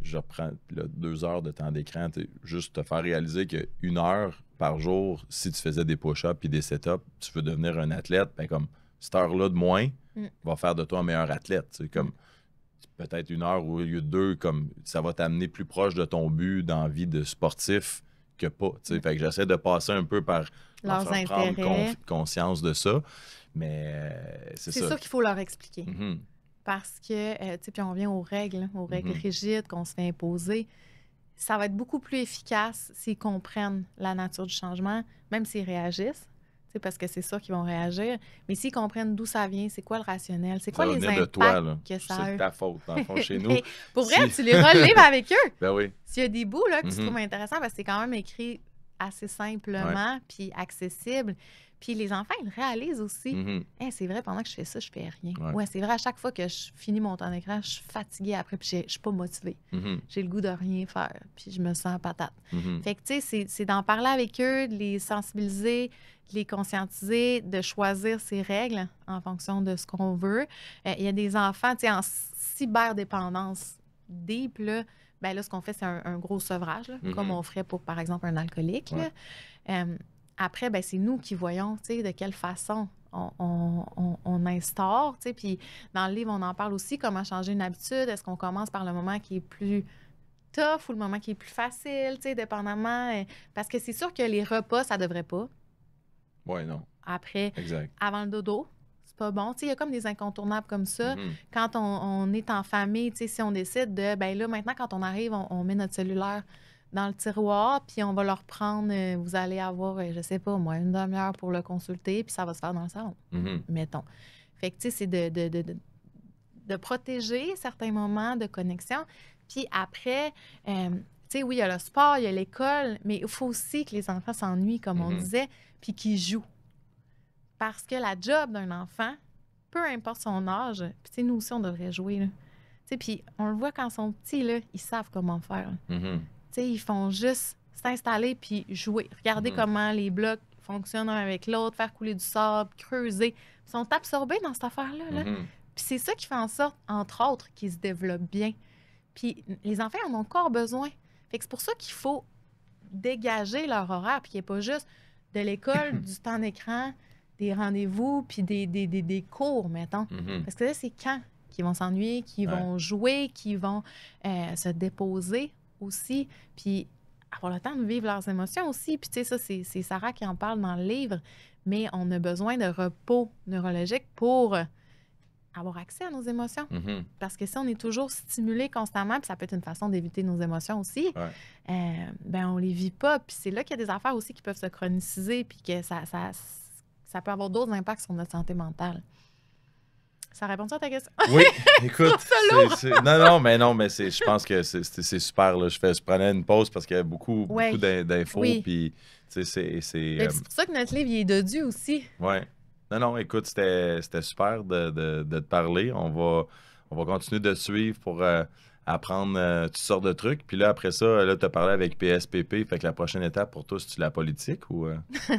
[SPEAKER 1] je reprends 2 heures de temps d'écran, juste te faire réaliser qu'1 heure par jour, si tu faisais des push-ups puis des set-ups, tu veux devenir un athlète, ben comme cette heure-là de moins va faire de toi un meilleur athlète. C'est comme peut-être 1 heure au lieu de 2, comme ça va t'amener plus proche de ton but dans la vie de sportif que pas. Fait que j'essaie de passer un peu par
[SPEAKER 2] leurs intérêts,
[SPEAKER 1] prendre conscience de ça. Mais c'est ça.
[SPEAKER 2] C'est sûr qu'il faut leur expliquer. Parce que, tu sais, puis on revient aux règles rigides qu'on se fait imposer. Ça va être beaucoup plus efficace s'ils comprennent la nature du changement, même s'ils réagissent, parce que c'est sûr qu'ils vont réagir, mais s'ils comprennent d'où ça vient, c'est quoi le rationnel, c'est quoi les impacts de toi, là. Que ça a.
[SPEAKER 1] C'est ta faute, dans le fond, chez nous.
[SPEAKER 2] Pour vrai, tu les relèves avec eux.
[SPEAKER 1] Ben oui.
[SPEAKER 2] S'il y a des bouts là, que tu trouves intéressants, parce que c'est quand même écrit assez simplement puis accessible. Puis les enfants, ils le réalisent aussi. Hey, c'est vrai, pendant que je fais ça, je fais rien. Ouais, c'est vrai, à chaque fois que je finis mon temps d'écran, je suis fatiguée après, puis je suis pas motivée. J'ai le goût de rien faire, puis je me sens patate. Fait que, tu sais, c'est d'en parler avec eux, de les sensibiliser, de les conscientiser, de choisir ses règles en fonction de ce qu'on veut. Il y a des enfants, tu sais, en cyberdépendance deep, là, ben là, ce qu'on fait, c'est un gros sevrage, là, comme on ferait pour, par exemple, un alcoolique. Là. Après, ben, c'est nous qui voyons, tu sais, de quelle façon on instaure, tu sais. Puis dans le livre, on en parle aussi, comment changer une habitude. Est-ce qu'on commence par le moment qui est plus tough ou le moment qui est plus facile, tu sais, dépendamment. Parce que c'est sûr que les repas, ça devrait pas.
[SPEAKER 1] Oui, non.
[SPEAKER 2] Après,
[SPEAKER 1] exact.
[SPEAKER 2] Avant le dodo, c'est pas bon. Tu sais, il y a comme des incontournables comme ça. Quand on est en famille, tu sais, si on décide de, ben là, maintenant, quand on arrive, on met notre cellulaire dans le tiroir, puis on va leur prendre, vous allez avoir, je sais pas, moi, 1 demi-heure pour le consulter, puis ça va se faire dans le salon, mettons. Fait que, tu sais, c'est de protéger certains moments de connexion. Puis après, tu sais, oui, il y a le sport, il y a l'école, mais il faut aussi que les enfants s'ennuient, comme on disait, puis qu'ils jouent. Parce que la job d'un enfant, peu importe son âge, puis tu sais, nous aussi, on devrait jouer, là. Tu sais, puis on le voit quand ils sont petits, là, ils savent comment faire. Tu sais, ils font juste s'installer puis jouer. Regardez comment les blocs fonctionnent un avec l'autre, faire couler du sable, creuser. Ils sont absorbés dans cette affaire-là. Là. Puis c'est ça qui fait en sorte, entre autres, qu'ils se développent bien. Puis les enfants en ont encore besoin. Fait que c'est pour ça qu'il faut dégager leur horaire, puis qu'il n'y ait pas juste de l'école, du temps d'écran, des rendez-vous, puis des cours, mettons. Parce que là, c'est quand qu'ils vont s'ennuyer, qu'ils vont jouer, qu'ils vont se déposer aussi, puis avoir le temps de vivre leurs émotions aussi. Puis tu sais, ça, c'est Sarah qui en parle dans le livre, mais on a besoin de repos neurologique pour avoir accès à nos émotions. Parce que si on est toujours stimulé constamment, puis ça peut être une façon d'éviter nos émotions aussi, ben on les vit pas. Puis c'est là qu'il y a des affaires aussi qui peuvent se chroniciser, puis que ça peut avoir d'autres impacts sur notre santé mentale. Ça répond à ta question?
[SPEAKER 1] Oui, écoute, non, mais je pense que c'est super. Là. Je prenais une pause parce qu'il y a beaucoup d'infos.
[SPEAKER 2] Oui.
[SPEAKER 1] Puis, c'est
[SPEAKER 2] pour ça que notre livre, il est dodu aussi.
[SPEAKER 1] Oui. Non, écoute, c'était super de te parler. On va continuer de te suivre pour apprendre toutes sortes de trucs. Puis là, après ça, là, tu as parlé avec PSPP. Fait que la prochaine étape pour toi, c'est-tu la politique ou...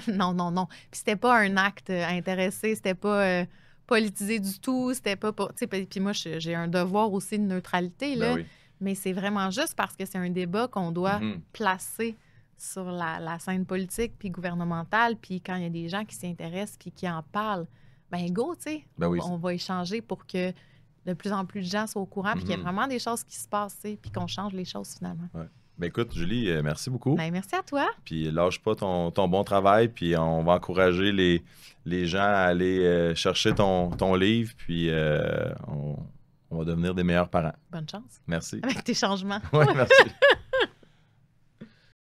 [SPEAKER 2] Non. Puis c'était pas un acte intéressé. C'était pas politisé du tout. C'était pas... Puis moi, j'ai un devoir aussi de neutralité, là.
[SPEAKER 1] Ben oui.
[SPEAKER 2] Mais c'est vraiment juste parce que c'est un débat qu'on doit placer sur la scène politique puis gouvernementale. Puis quand il y a des gens qui s'y intéressent puis qui en parlent, ben go, tu sais.
[SPEAKER 1] Ben oui.
[SPEAKER 2] On va échanger pour que de plus en plus de gens soient au courant puis qu'il y ait vraiment des choses qui se passent, tu sais, puis qu'on change les choses finalement.
[SPEAKER 1] Ouais. Ben écoute, Julie, merci beaucoup.
[SPEAKER 2] Ben, merci à toi.
[SPEAKER 1] Puis lâche pas ton bon travail, puis on va encourager les gens à aller chercher ton livre, puis on va devenir des meilleurs parents.
[SPEAKER 2] Bonne chance.
[SPEAKER 1] Merci.
[SPEAKER 2] Avec tes changements.
[SPEAKER 1] Oui, merci.